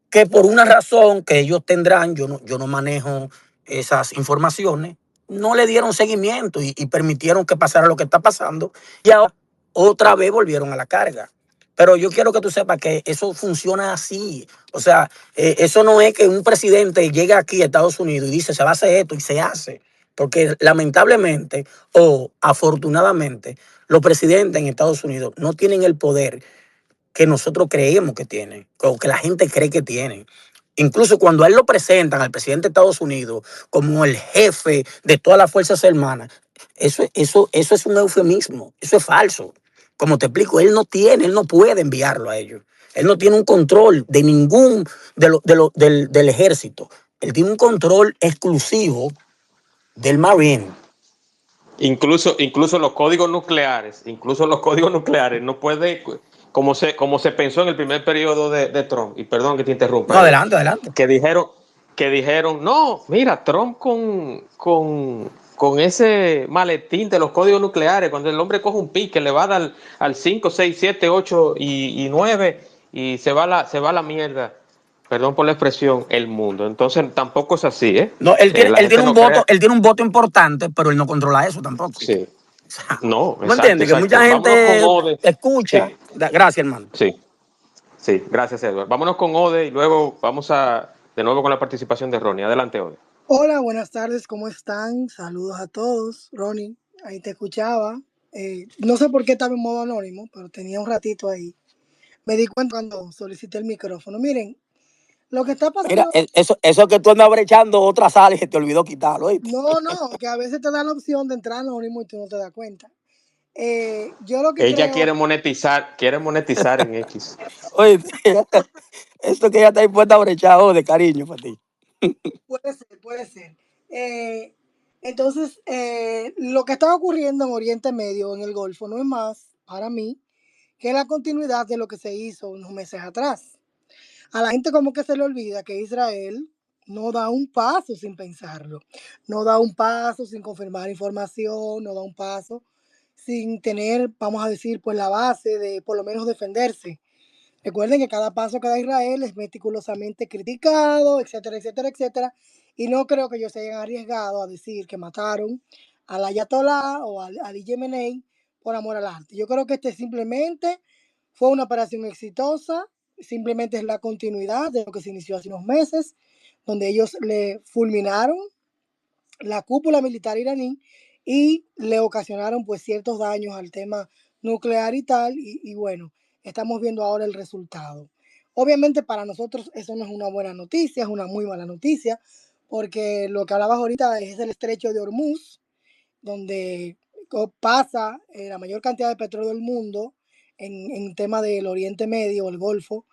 E: que por una razón que ellos tendrán, yo no manejo esas informaciones, no le dieron seguimiento y permitieron que pasara lo que está pasando, y ahora otra vez volvieron a la carga. Pero yo quiero que tú sepas que eso funciona así. O sea, eso no es que un presidente llegue aquí a Estados Unidos y dice se va a hacer esto y se hace. Porque lamentablemente o afortunadamente los presidentes en Estados Unidos no tienen el poder que nosotros creemos que tienen, o que la gente cree que tienen. Incluso cuando a él lo presentan al presidente de Estados Unidos como el jefe de todas las fuerzas hermanas, eso es un eufemismo, eso es falso. Como te explico, él no puede enviarlo a ellos. Él no tiene un control de ningún del ejército. Él tiene un control exclusivo del Marine.
B: Incluso los códigos nucleares, no puede, como se pensó en el primer periodo de Trump, y perdón que te interrumpa,
E: No, adelante, adelante.
B: que dijeron, no, mira, Trump con ese maletín de los códigos nucleares, cuando el hombre coge un pique, le va a dar al 5, 6, 7, 8 y 9 y se va a la mierda. Perdón por la expresión, el mundo. Entonces tampoco es así, ¿eh?
E: No, él tiene un voto importante, pero él no controla eso tampoco.
B: Sí. No,
E: ¿Me entiendes? Que mucha gente escucha.
B: Sí.
E: Gracias, hermano.
B: Sí, gracias, Edward. Vámonos con Ode y luego vamos de nuevo con la participación de Ronnie. Adelante, Ode.
F: Hola, buenas tardes, ¿cómo están? Saludos a todos. Ronnie, ahí te escuchaba. No sé por qué estaba en modo anónimo, pero tenía un ratito ahí. Me di cuenta cuando solicité el micrófono. Miren, Lo que está
E: Mira,
F: pasando,
E: eso que tú andas brechando otra sala y se te olvidó quitarlo, ¿oíste?
F: no, que a veces te da la opción de entrar anónimo y tú no te das cuenta. Yo lo que
B: Ella
F: creo,
B: quiere monetizar en X.
E: Oíste, esto que ella está dispuesta a brechar, de cariño para ti.
F: puede ser. Entonces, lo que está ocurriendo en Oriente Medio, en el Golfo, no es más, para mí, que la continuidad de lo que se hizo unos meses atrás. A la gente como que se le olvida que Israel no da un paso sin pensarlo, no da un paso sin confirmar información, no da un paso sin tener, vamos a decir, pues la base de por lo menos defenderse. Recuerden que cada paso que da Israel es meticulosamente criticado, etcétera, etcétera, etcétera. Y no creo que ellos se hayan arriesgado a decir que mataron al Ayatollah o al Ali Yemenei por amor al arte. Yo creo que simplemente fue una operación exitosa, simplemente es la continuidad de lo que se inició hace unos meses, donde ellos le fulminaron la cúpula militar iraní y le ocasionaron pues ciertos daños al tema nuclear y tal, y bueno, estamos viendo ahora el resultado. Obviamente para nosotros eso no es una buena noticia, es una muy mala noticia, porque lo que hablabas ahorita es el estrecho de Hormuz, donde pasa la mayor cantidad de petróleo del mundo en tema del Oriente Medio, el Golfo,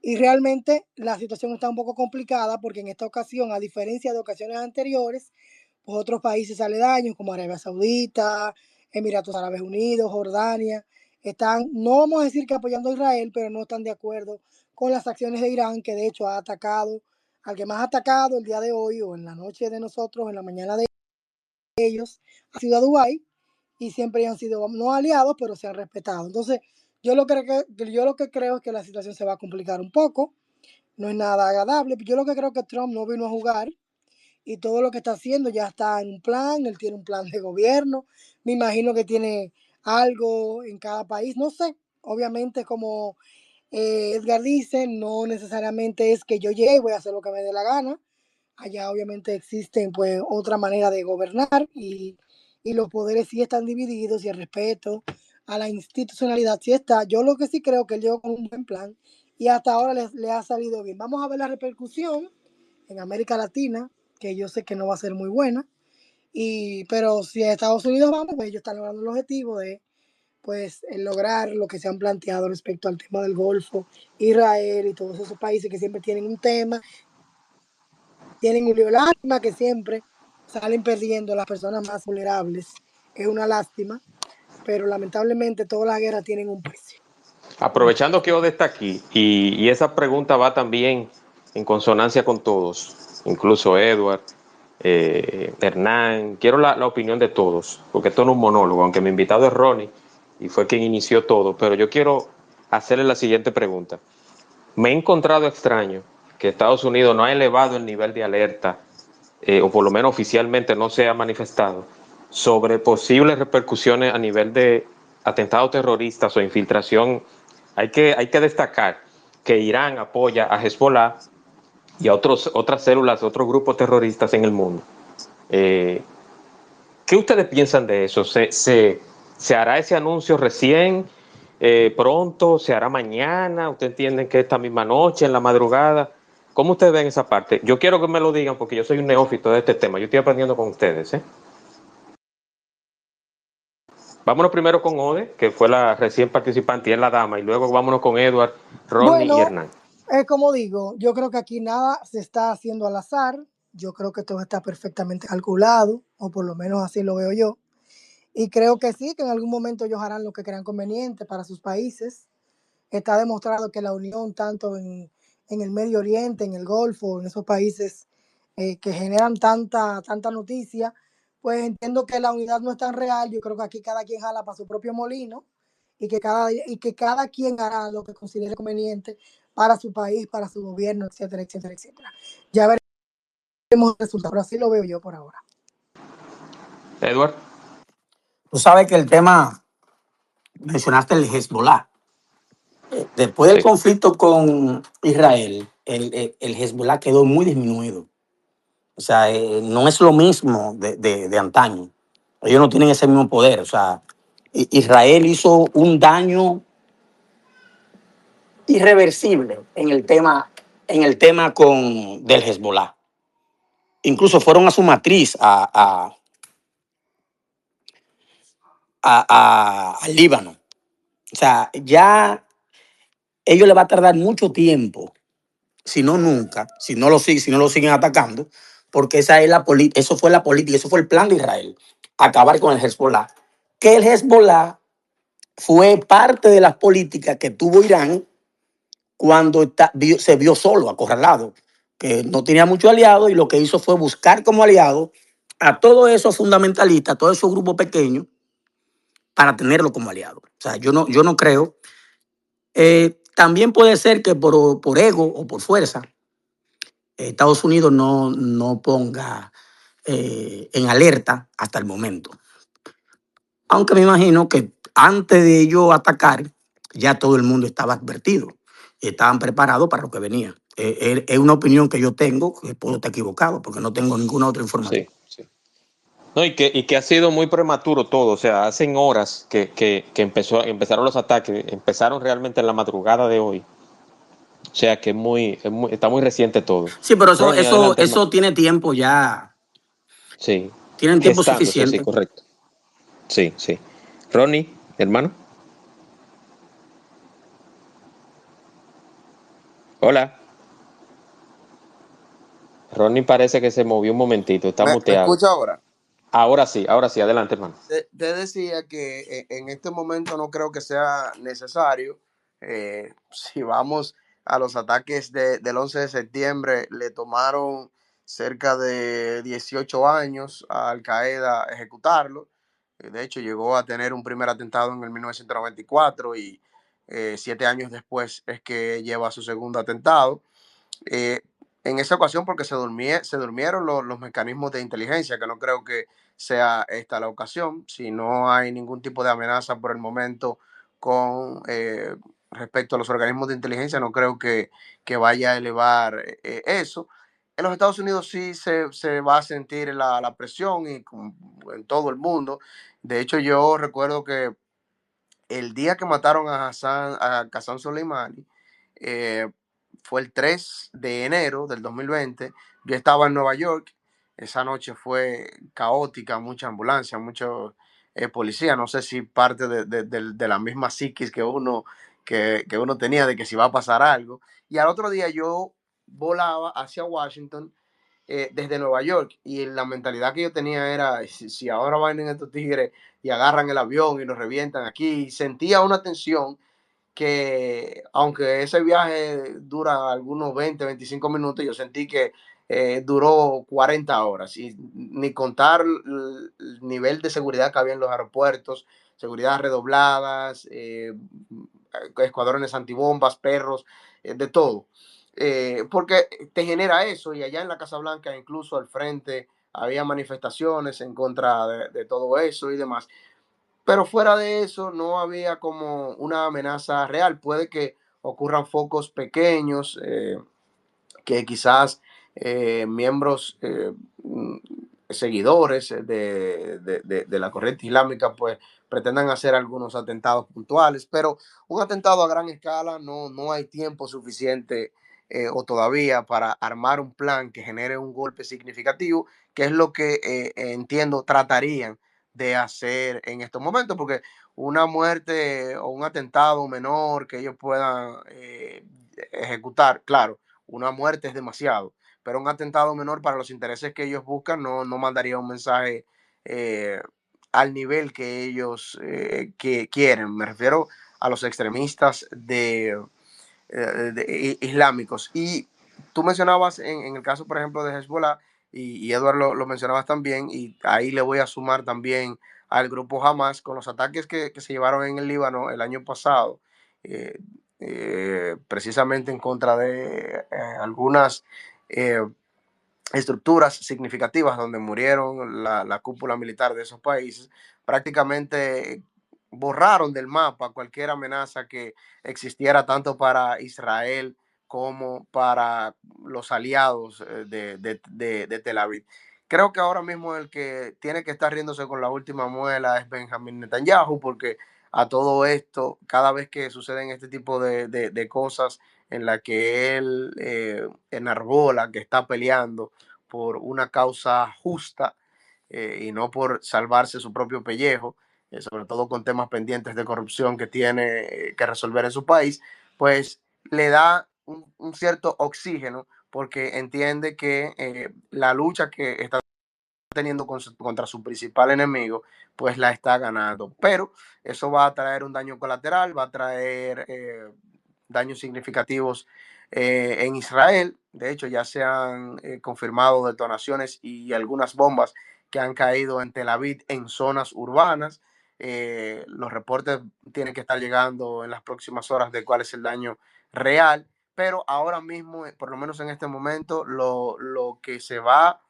F: y realmente la situación está un poco complicada porque en esta ocasión, a diferencia de ocasiones anteriores, pues otros países aledaños como Arabia Saudita, Emiratos Árabes Unidos, Jordania, están, no vamos a decir que apoyando a Israel, pero no están de acuerdo con las acciones de Irán, que de hecho ha atacado, al que más ha atacado el día de hoy o en la noche de nosotros, en la mañana de ellos, ha sido a Dubái, y siempre han sido no aliados, pero se han respetado. Entonces, yo lo que creo es que la situación se va a complicar un poco, no es nada agradable. Yo lo que creo que Trump no vino a jugar, y todo lo que está haciendo ya está en un plan, él tiene un plan de gobierno, me imagino que tiene algo en cada país, no sé, obviamente como Edgar dice, no necesariamente es que yo llegue y voy a hacer lo que me dé la gana, allá obviamente existen pues otra manera de gobernar, y los poderes sí están divididos y el respeto a la institucionalidad sí está. Yo lo que sí creo que él llegó con un buen plan y hasta ahora le ha salido bien. Vamos a ver la repercusión en América Latina, que yo sé que no va a ser muy buena, pero si a Estados Unidos vamos, pues ellos están logrando el objetivo de pues lograr lo que se han planteado respecto al tema del Golfo, Israel y todos esos países que siempre tienen un tema, tienen un lío, lástima que siempre salen perdiendo las personas más vulnerables. Es una lástima, pero lamentablemente todas las guerras tienen un precio.
B: Aprovechando que Ode está aquí, y esa pregunta va también en consonancia con todos, incluso Edward, Hernán, quiero la opinión de todos, porque esto no es un monólogo, aunque mi invitado es Ronnie, y fue quien inició todo, pero yo quiero hacerle la siguiente pregunta. Me he encontrado extraño que Estados Unidos no ha elevado el nivel de alerta, o por lo menos oficialmente no se ha manifestado, sobre posibles repercusiones a nivel de atentados terroristas o infiltración. Hay que destacar que Irán apoya a Hezbollah y a otras células, otros grupos terroristas en el mundo. ¿Qué ustedes piensan de eso? ¿Se hará ese anuncio recién, pronto? ¿Se hará mañana? ¿Ustedes entienden que esta misma noche, en la madrugada? ¿Cómo ustedes ven esa parte? Yo quiero que me lo digan porque yo soy un neófito de este tema. Yo estoy aprendiendo con ustedes. Vámonos primero con Ode, que fue la recién participante y es la dama, y luego vámonos con Edward, Ronnie y
F: Bueno,
B: Hernán.
F: como digo, yo creo que aquí nada se está haciendo al azar. Yo creo que todo está perfectamente calculado, o por lo menos así lo veo yo. Y creo que sí, que en algún momento ellos harán lo que crean conveniente para sus países. Está demostrado que la unión, tanto en el Medio Oriente, en el Golfo, en esos países que generan tanta noticia, pues entiendo que la unidad no es tan real. Yo creo que aquí cada quien jala para su propio molino, y que cada quien hará lo que considere conveniente para su país, para su gobierno, etcétera, etcétera, etcétera. Ya veremos el resultado, pero así lo veo yo por ahora.
B: Edward.
E: Tú sabes que el tema, mencionaste el Hezbollah. Después del conflicto con Israel, el Hezbollah quedó muy disminuido. O sea, no es lo mismo de antaño. Ellos no tienen ese mismo poder. O sea, Israel hizo un daño irreversible en el tema en el tema del Hezbollah. Incluso fueron a su matriz, al Líbano. O sea, ya ellos le va a tardar mucho tiempo, si no nunca, si no lo siguen atacando, porque eso fue la política, eso fue el plan de Israel, acabar con el Hezbollah. Que el Hezbollah fue parte de las políticas que tuvo Irán cuando se vio solo, acorralado, que no tenía mucho aliado, y lo que hizo fue buscar como aliado a todos esos fundamentalistas, a todos esos grupos pequeños, para tenerlo como aliado. O sea, yo no creo. También puede ser que por ego o por fuerza, Estados Unidos no ponga en alerta hasta el momento. Aunque me imagino que antes de ellos atacar, ya todo el mundo estaba advertido. Estaban preparados para lo que venía. Es una opinión que yo tengo, que puedo estar equivocado, porque no tengo ninguna otra información.
B: Sí, sí. No, y que ha sido muy prematuro todo. O sea, hacen horas que empezaron los ataques. Empezaron realmente en la madrugada de hoy. O sea, que está muy reciente todo.
E: Sí, pero
B: Ronnie, adelante,
E: eso tiene tiempo ya.
B: Sí,
E: Tienen tiempo
B: gestándose, sí,
E: suficiente.
B: correcto. Sí, sí. Ronnie, hermano. Hola. Ronnie parece que se movió un momentito, está
C: ¿Me
B: muteado.
C: escucha ahora?
B: Ahora sí, adelante, hermano.
C: Te decía que en este momento no creo que sea necesario. Si vamos a los ataques del 11 de septiembre, le tomaron cerca de 18 años a Al Qaeda ejecutarlo. De hecho, llegó a tener un primer atentado en el 1994 y 7 años después es que lleva su segundo atentado. Eh, en esa ocasión porque se durmieron los mecanismos de inteligencia, que no creo que sea esta la ocasión. Si no hay ningún tipo de amenaza por el momento con respecto a los organismos de inteligencia, no creo que vaya a elevar eso. En los Estados Unidos sí se va a sentir la presión y en todo el mundo. De hecho, yo recuerdo que el día que mataron a Qasem Soleimani, eh, fue el 3 de enero del 2020. Yo estaba en Nueva York. Esa noche fue caótica, mucha ambulancia, mucho policía. No sé si parte de la misma psiquis que uno tenía de que si va a pasar algo. Y al otro día yo volaba hacia Washington desde Nueva York, y la mentalidad que yo tenía era, si ahora van en estos tigres y agarran el avión y nos revientan aquí, sentía una tensión que, aunque ese viaje dura algunos 20, 25 minutos, yo sentí que duró 40 horas, y ni contar el nivel de seguridad que había en los aeropuertos, seguridad redobladas, escuadrones antibombas, perros, de todo. Porque te genera eso, y allá en la Casa Blanca, incluso al frente, había manifestaciones en contra de todo eso y demás. Pero fuera de eso, no había como una amenaza real. Puede que ocurran focos pequeños, que quizás miembros, seguidores de la corriente islámica, pues pretendan hacer algunos atentados puntuales, pero un atentado a gran escala no hay tiempo suficiente o todavía para armar un plan que genere un golpe significativo, que es lo que entiendo tratarían de hacer en estos momentos, porque una muerte o un atentado menor que ellos puedan ejecutar, claro, una muerte es demasiado, pero un atentado menor para los intereses que ellos buscan no mandaría un mensaje eh, al nivel que ellos que quieren. Me refiero a los extremistas islámicos. Y tú mencionabas en el caso, por ejemplo, de Hezbollah, y Edward lo mencionabas también, y ahí le voy a sumar también al grupo Hamas con los ataques que se llevaron en el Líbano el año pasado, eh, precisamente en contra de algunas eh, estructuras significativas donde murieron la cúpula militar de esos países. Prácticamente borraron del mapa cualquier amenaza que existiera tanto para Israel como para los aliados de Tel Aviv. Creo que ahora mismo el que tiene que estar riéndose con la última muela es Benjamín Netanyahu, porque a todo esto, cada vez que suceden este tipo de cosas en la que él enarbola que está peleando por una causa justa y no por salvarse su propio pellejo, sobre todo con temas pendientes de corrupción que tiene que resolver en su país, pues le da un cierto oxígeno porque entiende que la lucha que está teniendo contra su principal enemigo, pues la está ganando. Pero eso va a traer un daño colateral, va a traer daños significativos en Israel. De hecho, ya se han confirmado detonaciones y algunas bombas que han caído en Tel Aviv en zonas urbanas. Los reportes tienen que estar llegando en las próximas horas de cuál es el daño real, pero ahora mismo, por lo menos en este momento, lo que se va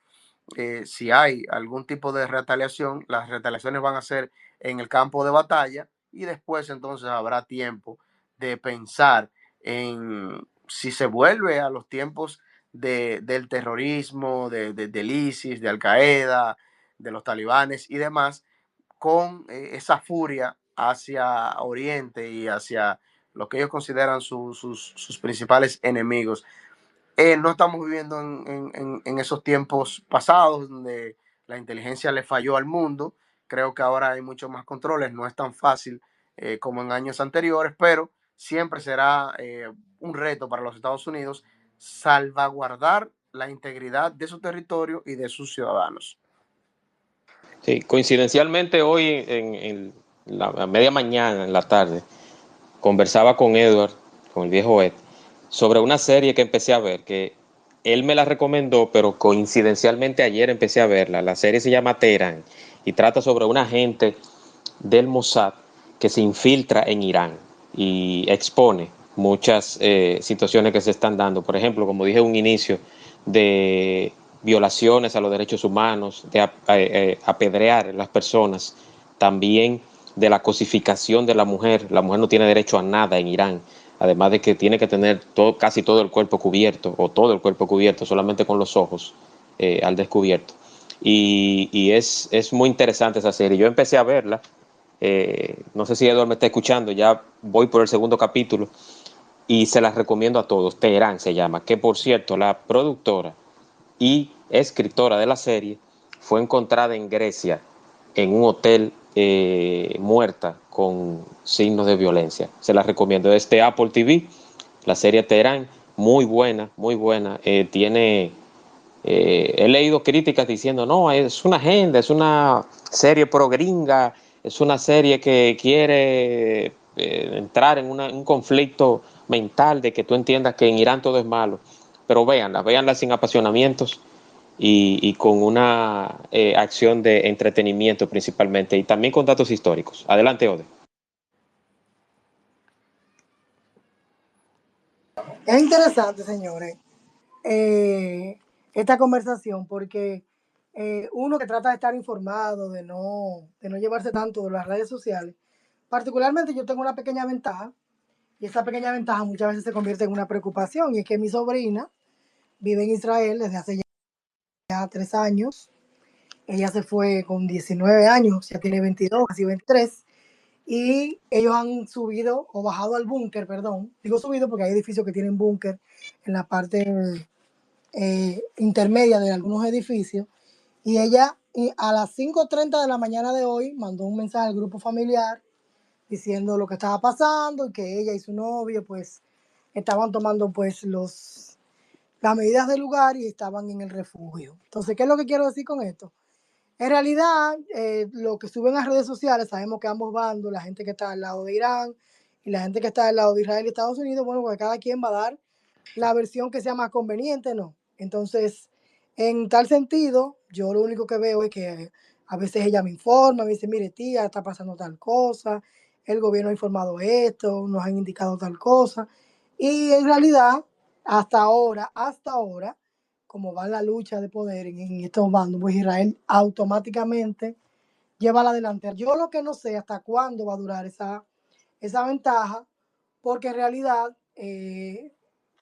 C: si hay algún tipo de retaliación, las retaliaciones van a ser en el campo de batalla y después entonces habrá tiempo de pensar en si se vuelve a los tiempos del terrorismo, del ISIS, de Al Qaeda, de los talibanes y demás, con esa furia hacia Oriente y hacia lo que ellos consideran sus principales enemigos. No estamos viviendo en esos tiempos pasados donde la inteligencia le falló al mundo. Creo que ahora hay muchos más controles, no es tan fácil como en años anteriores, pero siempre será un reto para los Estados Unidos salvaguardar la integridad de su territorio y de sus ciudadanos.
B: Sí, coincidencialmente hoy en la media mañana, en la tarde, conversaba con Edward, con el viejo Ed, sobre una serie que empecé a ver, que él me la recomendó, pero coincidencialmente ayer empecé a verla. La serie se llama Teherán y trata sobre un agente del Mossad que se infiltra en Irán y expone muchas situaciones que se están dando. Por ejemplo, como dije en un inicio, de violaciones a los derechos humanos, de apedrear a las personas, también de la cosificación de la mujer. La mujer no tiene derecho a nada en Irán, además de que tiene que tener casi todo el cuerpo cubierto, o todo el cuerpo cubierto, solamente con los ojos al descubierto. Y es muy interesante esa serie. Yo empecé a verla, no sé si Eduardo me está escuchando, ya voy por el segundo capítulo y se las recomiendo a todos. Teherán se llama, que por cierto, la productora y escritora de la serie fue encontrada en Grecia en un hotel muerta con signos de violencia. Se las recomiendo. Es de Apple TV, la serie Teherán, muy buena, muy buena. He leído críticas diciendo, no, es una agenda, es una serie pro gringa, es una serie que quiere entrar en un conflicto mental de que tú entiendas que en Irán todo es malo. Pero véanla sin apasionamientos y con una acción de entretenimiento principalmente y también con datos históricos. Adelante, Ode.
F: Es interesante, señores, esta conversación, porque uno que trata de estar informado, de no llevarse tanto de las redes sociales, particularmente yo tengo una pequeña ventaja, y esa pequeña ventaja muchas veces se convierte en una preocupación, y es que mi sobrina vive en Israel desde hace ya 3 años. Ella se fue con 19 años, ya tiene 22, casi 23, y ellos han subido o bajado al búnker, perdón. Digo subido porque hay edificios que tienen búnker en la parte intermedia de algunos edificios. Y ella a las 5:30 de la mañana de hoy mandó un mensaje al grupo familiar diciendo lo que estaba pasando y que ella y su novio pues estaban tomando pues las medidas del lugar y estaban en el refugio. Entonces, ¿qué es lo que quiero decir con esto? En realidad, lo que suben a las redes sociales, sabemos que ambos bandos, la gente que está al lado de Irán y la gente que está al lado de Israel y Estados Unidos, bueno, pues cada quien va a dar la versión que sea más conveniente, ¿no? Entonces, en tal sentido, yo lo único que veo es que a veces ella me informa, me dice, mire tía, está pasando tal cosa, el gobierno ha informado esto, nos han indicado tal cosa. Y en realidad, hasta ahora, como va la lucha de poder en estos bandos, pues Israel automáticamente lleva la delantera. Yo lo que no sé hasta cuándo va a durar esa ventaja, porque en realidad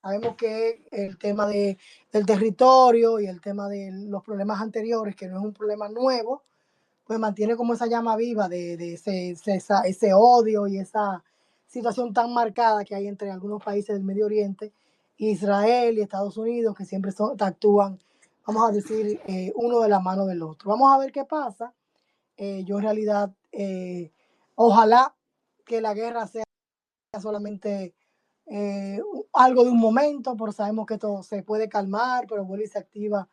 F: sabemos que el tema del territorio y el tema de los problemas anteriores, que no es un problema nuevo, pues mantiene como esa llama viva de ese odio y esa situación tan marcada que hay entre algunos países del Medio Oriente, Israel y Estados Unidos, que siempre actúan, vamos a decir, uno de la mano del otro. Vamos a ver qué pasa. Yo en realidad, ojalá que la guerra sea solamente algo de un momento, pero sabemos que esto se puede calmar, pero vuelve y se activa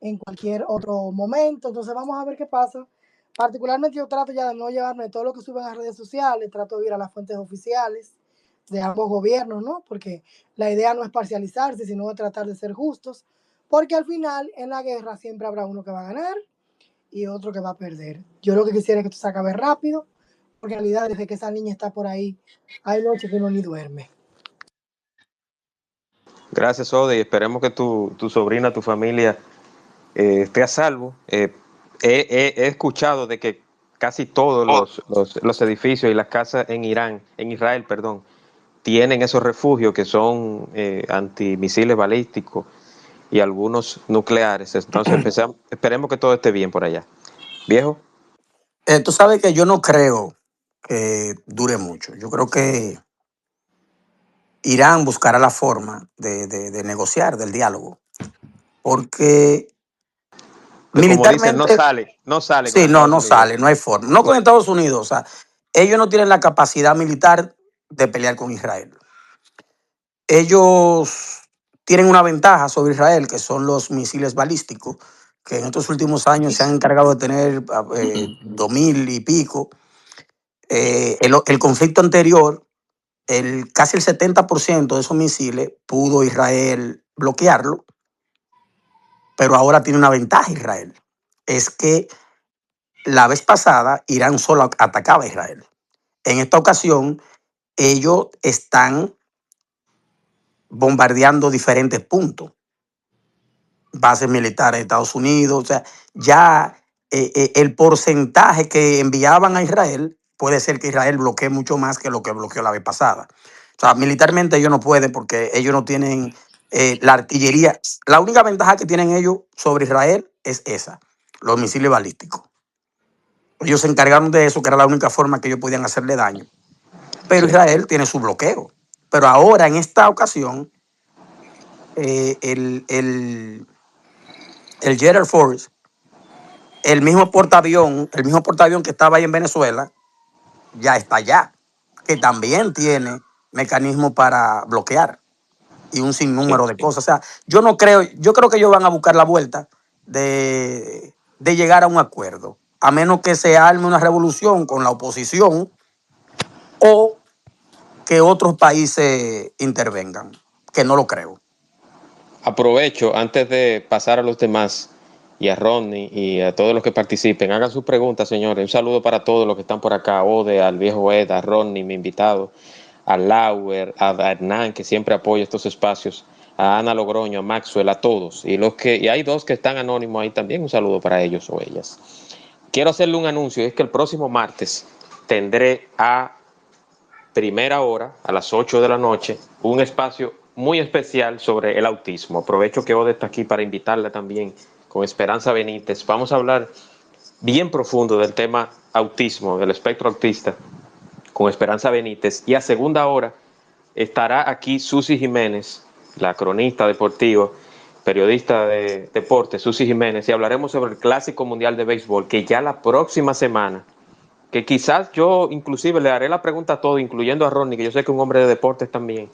F: en cualquier otro momento. Entonces vamos a ver qué pasa. Particularmente yo trato ya de no llevarme todo lo que suben a las redes sociales, trato de ir a las fuentes oficiales de ambos gobiernos, ¿no? Porque la idea no es parcializarse, sino de tratar de ser justos, porque al final en la guerra siempre habrá uno que va a ganar y otro que va a perder. Yo lo que quisiera es que esto se acabe rápido, porque en realidad desde que esa niña está por ahí, hay noches que uno ni duerme.
B: Gracias, Ode, y esperemos que tu sobrina, tu familia esté a salvo. He escuchado de que casi todos los edificios y las casas en Israel, perdón, tienen esos refugios que son antimisiles balísticos y algunos nucleares. Entonces esperemos que todo esté bien por allá. Viejo.
E: Tú sabes que yo no creo que dure mucho. Yo creo que Irán buscará la forma de negociar, del diálogo, porque
B: Pero como dicen,
E: militarmente,
B: no sale con
E: sí, no,
B: Estados
E: no
B: Unidos.
E: sale, no hay forma. No con Estados Unidos, o sea, ellos no tienen la capacidad militar de pelear con Israel. Ellos tienen una ventaja sobre Israel, que son los misiles balísticos, que en estos últimos años se han encargado de tener 2.000 y pico. El conflicto anterior, casi el 70% de esos misiles pudo Israel bloquearlo, pero ahora tiene una ventaja Israel. Es que la vez pasada Irán solo atacaba a Israel. En esta ocasión, ellos están bombardeando diferentes puntos, bases militares de Estados Unidos. O sea, ya el porcentaje que enviaban a Israel, puede ser que Israel bloquee mucho más que lo que bloqueó la vez pasada. O sea, militarmente ellos no pueden porque ellos no tienen la artillería. La única ventaja que tienen ellos sobre Israel es esa, los misiles balísticos. Ellos se encargaron de eso, que era la única forma que ellos podían hacerle daño. Pero
B: Sí.
E: Israel tiene su bloqueo. Pero ahora, en esta ocasión, el Jet Air Force, el mismo portaavión que estaba ahí en Venezuela, ya está allá, que también tiene mecanismos para bloquear y un sinnúmero de cosas. O sea, yo creo que ellos van a buscar la vuelta de llegar a un acuerdo, a menos que se arme una revolución con la oposición o que otros países intervengan, que no lo creo.
B: Aprovecho antes de pasar a los demás y a Rodney y a todos los que participen. Hagan sus preguntas, señores. Un saludo para todos los que están por acá. Ode, al viejo Ed, a Rodney, mi invitado, a Lauer, a Hernán, que siempre apoya estos espacios, a Ana Logroño, a Maxwell, a todos. Y hay dos que están anónimos ahí también. Un saludo para ellos o ellas. Quiero hacerle un anuncio, y es que el próximo martes tendré a primera hora, a las 8 de la noche, un espacio muy especial sobre el autismo. Aprovecho que Ode está aquí para invitarla también con Esperanza Benítez. Vamos a hablar bien profundo del tema autismo, del espectro autista, con Esperanza Benítez. Y a segunda hora estará aquí Susi Jiménez, la cronista deportiva, periodista de deporte, Susi Jiménez, y hablaremos sobre el Clásico Mundial de Béisbol, que ya la próxima semana, que quizás yo inclusive le haré la pregunta a todos, incluyendo a Ronnie, que yo sé que es un hombre de deportes también,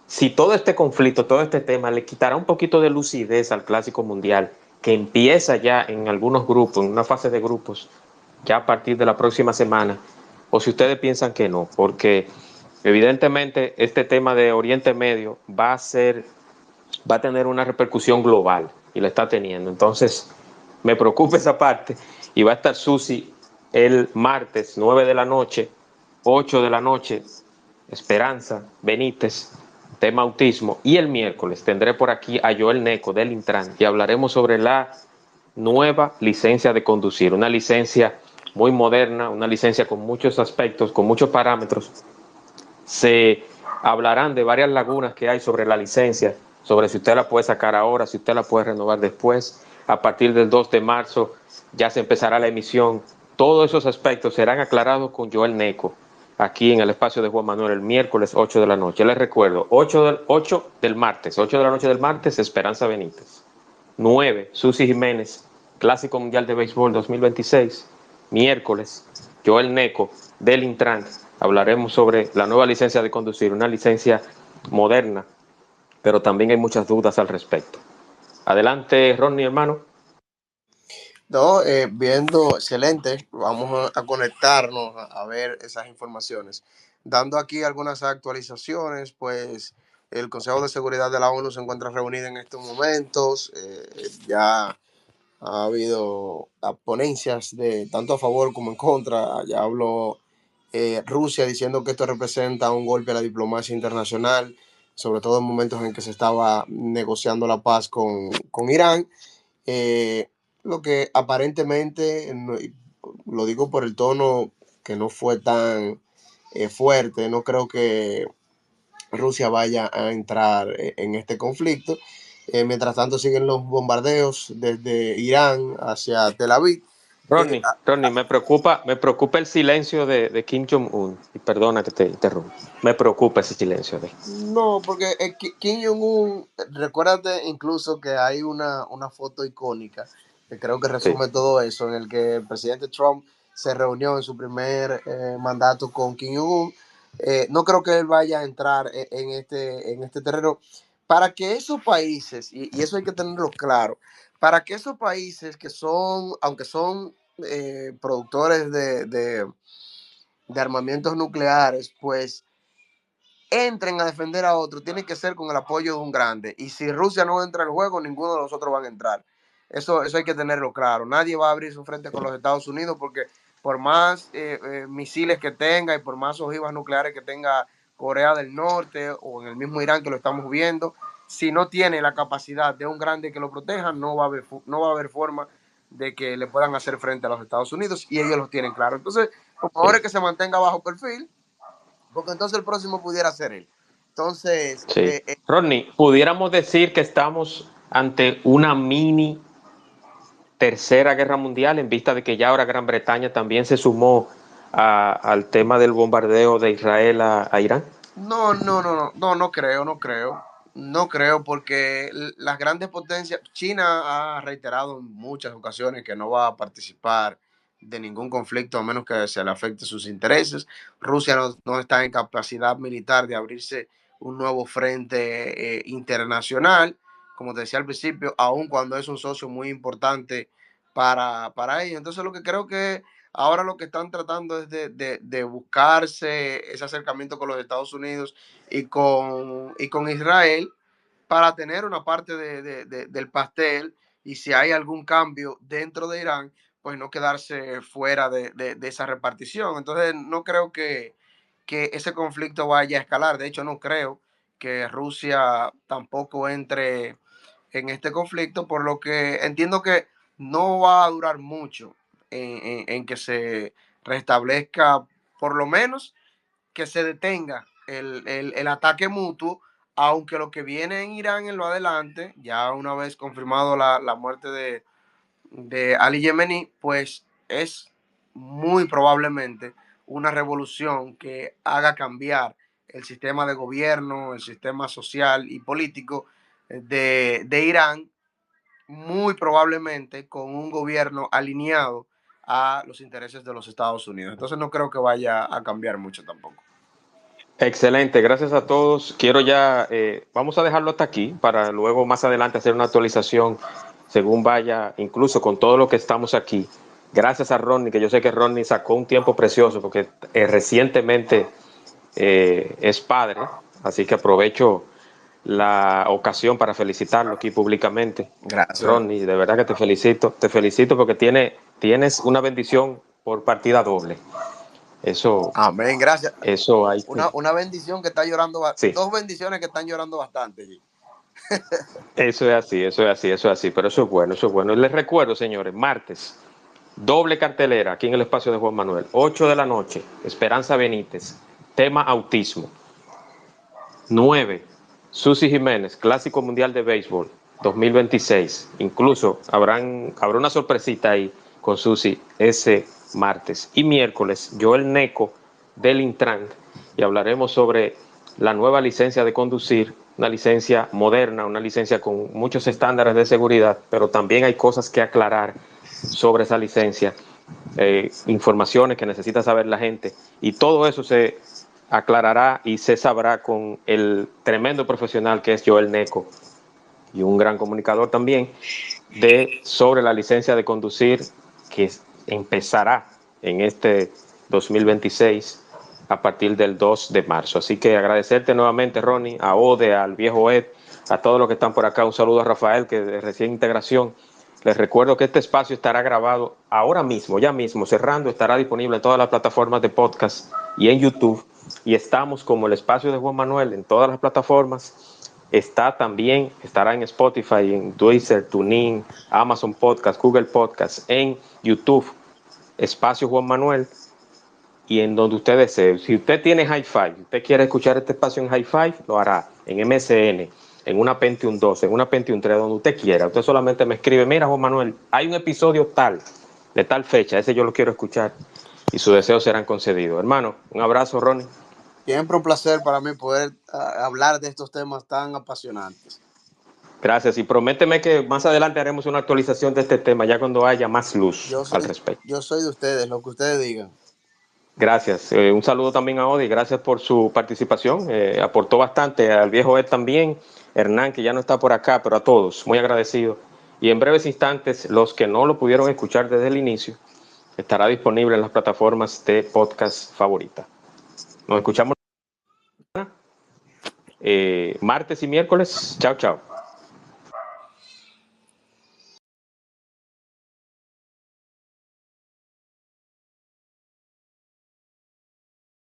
B: si todo este conflicto, todo este tema le quitará un poquito de lucidez al Clásico Mundial, que empieza ya en algunos grupos, en una fase de grupos, ya a partir de la próxima semana, o si ustedes piensan que no, porque evidentemente este tema de Oriente Medio va a tener una repercusión global, y la está teniendo. Entonces, me preocupa esa parte, y va a estar Susi el martes, 9 de la noche, 8 de la noche, Esperanza Benítez, tema autismo, y el miércoles tendré por aquí a Joel Neco del Intran y hablaremos sobre la nueva licencia de conducir, una licencia muy moderna, una licencia con muchos aspectos, con muchos parámetros. Se hablarán de varias lagunas que hay sobre la licencia, sobre si usted la puede sacar ahora, si usted la puede renovar después. A partir del 2 de marzo ya se empezará la emisión. Todos esos aspectos serán aclarados con Joel Neco. aquí en el espacio de Juan Manuel el miércoles 8 de la noche. Les recuerdo, 8 del martes, 8 de la noche del martes, Esperanza Benítez. 9, Susi Jiménez, Clásico Mundial de Béisbol 2026. Miércoles, Joel Neco, del Intran. Hablaremos sobre la nueva licencia de conducir, una licencia moderna, pero también hay muchas dudas al respecto. Adelante, Ronnie, hermano.
C: No, viendo, excelente. Vamos a conectarnos a ver esas informaciones. Dando aquí algunas actualizaciones, pues el Consejo de Seguridad de la ONU se encuentra reunido en estos momentos. Ya ha habido ponencias de tanto a favor como en contra. Ya habló Rusia diciendo que esto representa un golpe a la diplomacia internacional, sobre todo en momentos en que se estaba negociando la paz con Irán. Eh, lo que aparentemente, lo digo por el tono que no fue tan fuerte, no creo que Rusia vaya a entrar en este conflicto. Mientras tanto siguen los bombardeos desde Irán hacia Tel Aviv.
B: Ronnie, me preocupa el silencio de Kim Jong-un. Y perdona que te interrumpa. Me preocupa ese silencio de.
C: No, porque Kim Jong-un, recuérdate incluso que hay una foto icónica que creo que resume todo eso, en el que el presidente Trump se reunió en su primer mandato con Kim Jong-un. No creo que él vaya a entrar en este terreno. Para que esos países, y eso hay que tenerlo claro, para que esos países que son, aunque son productores de armamentos nucleares, pues entren a defender a otro, tiene que ser con el apoyo de un grande. Y si Rusia no entra al juego, ninguno de los otros van a entrar. Eso hay que tenerlo claro. Nadie va a abrir su frente con los Estados Unidos porque por más misiles que tenga y por más ojivas nucleares que tenga Corea del Norte o en el mismo Irán que lo estamos viendo, si no tiene la capacidad de un grande que lo proteja, no va a haber forma de que le puedan hacer frente a los Estados Unidos y ellos lo tienen claro. Entonces, lo mejor es que se mantenga bajo perfil, porque entonces el próximo pudiera ser él. Entonces,
B: sí. Ronnie, pudiéramos decir que estamos ante una mini tercera guerra mundial en vista de que ya ahora Gran Bretaña también se sumó al tema del bombardeo de Israel a Irán.
C: No creo. No creo porque las grandes potencias, China ha reiterado en muchas ocasiones que no va a participar de ningún conflicto a menos que se le afecte sus intereses. Rusia no está en capacidad militar de abrirse un nuevo frente internacional, como te decía al principio, aun cuando es un socio muy importante para ellos. Entonces lo que creo que ahora lo que están tratando es de buscarse ese acercamiento con los Estados Unidos y con Israel para tener una parte del pastel, y si hay algún cambio dentro de Irán, pues no quedarse fuera de esa repartición. Entonces no creo que ese conflicto vaya a escalar. De hecho, no creo que Rusia tampoco entre en este conflicto, por lo que entiendo que no va a durar mucho en que se restablezca, por lo menos que se detenga el ataque mutuo, aunque lo que viene en Irán en lo adelante, ya una vez confirmado la muerte de Ali Yemeni, pues es muy probablemente una revolución que haga cambiar el sistema de gobierno, el sistema social y político de Irán, muy probablemente con un gobierno alineado a los intereses de los Estados Unidos. Entonces no creo que vaya a cambiar mucho tampoco.
B: Excelente, gracias a todos. Quiero ya, vamos a dejarlo hasta aquí para luego más adelante hacer una actualización según vaya, incluso con todo lo que estamos aquí. Gracias a Ronnie, que yo sé que Ronnie sacó un tiempo precioso porque recientemente es padre, así que aprovecho la ocasión para felicitarlo aquí públicamente.
C: Gracias.
B: Ronnie, de verdad que te felicito porque tienes una bendición por partida doble. Eso.
C: Amén, gracias.
B: Eso hay.
C: Una bendición que está llorando,
B: sí.
C: 2 bendiciones que están llorando bastante.
B: Eso es así, pero eso es bueno. Les recuerdo, señores, martes, doble cartelera aquí en el espacio de Juan Manuel, 8 de la noche, Esperanza Benítez, tema autismo. 9, Susi Jiménez, Clásico Mundial de Béisbol 2026. Incluso habrá una sorpresita ahí con Susi ese martes. Y miércoles, Joel Neco, del Intran y hablaremos sobre la nueva licencia de conducir, una licencia moderna, una licencia con muchos estándares de seguridad, pero también hay cosas que aclarar sobre esa licencia, informaciones que necesita saber la gente, y todo eso se aclarará y se sabrá con el tremendo profesional que es Joel Neco, y un gran comunicador también, sobre la licencia de conducir que empezará en este 2026 a partir del 2 de marzo. Así que agradecerte nuevamente, Ronnie, a Ode, al viejo Ed, a todos los que están por acá. Un saludo a Rafael, que de recién integración. Les recuerdo que este espacio estará grabado ahora mismo, ya mismo, cerrando, estará disponible en todas las plataformas de podcast y en YouTube. Y estamos como el espacio de Juan Manuel en todas las plataformas. Estará en Spotify, en Deezer, TuneIn, Amazon Podcast, Google Podcast, en YouTube, espacio Juan Manuel, y en donde usted desee. Si usted tiene Hi-Fi, usted quiere escuchar este espacio en Hi-Fi, lo hará en MSN, en una Pentium 2, en una Pentium 3, donde usted quiera. Usted solamente me escribe: mira, Juan Manuel, hay un episodio tal, de tal fecha, ese yo lo quiero escuchar, y sus deseos serán concedidos. Hermano, un abrazo, Ronnie.
C: Siempre un placer para mí poder hablar de estos temas tan apasionantes.
B: Gracias, y prométeme que más adelante haremos una actualización de este tema, ya cuando haya más luz al respecto.
C: Yo soy de ustedes, lo que ustedes digan.
B: Gracias. Un saludo también a Odi, gracias por su participación. Aportó bastante, al viejo Ed también, Hernán, que ya no está por acá, pero a todos, muy agradecido. Y en breves instantes, los que no lo pudieron escuchar desde el inicio, estará disponible en las plataformas de podcast favoritas. Nos escuchamos martes y miércoles. Chao, chao.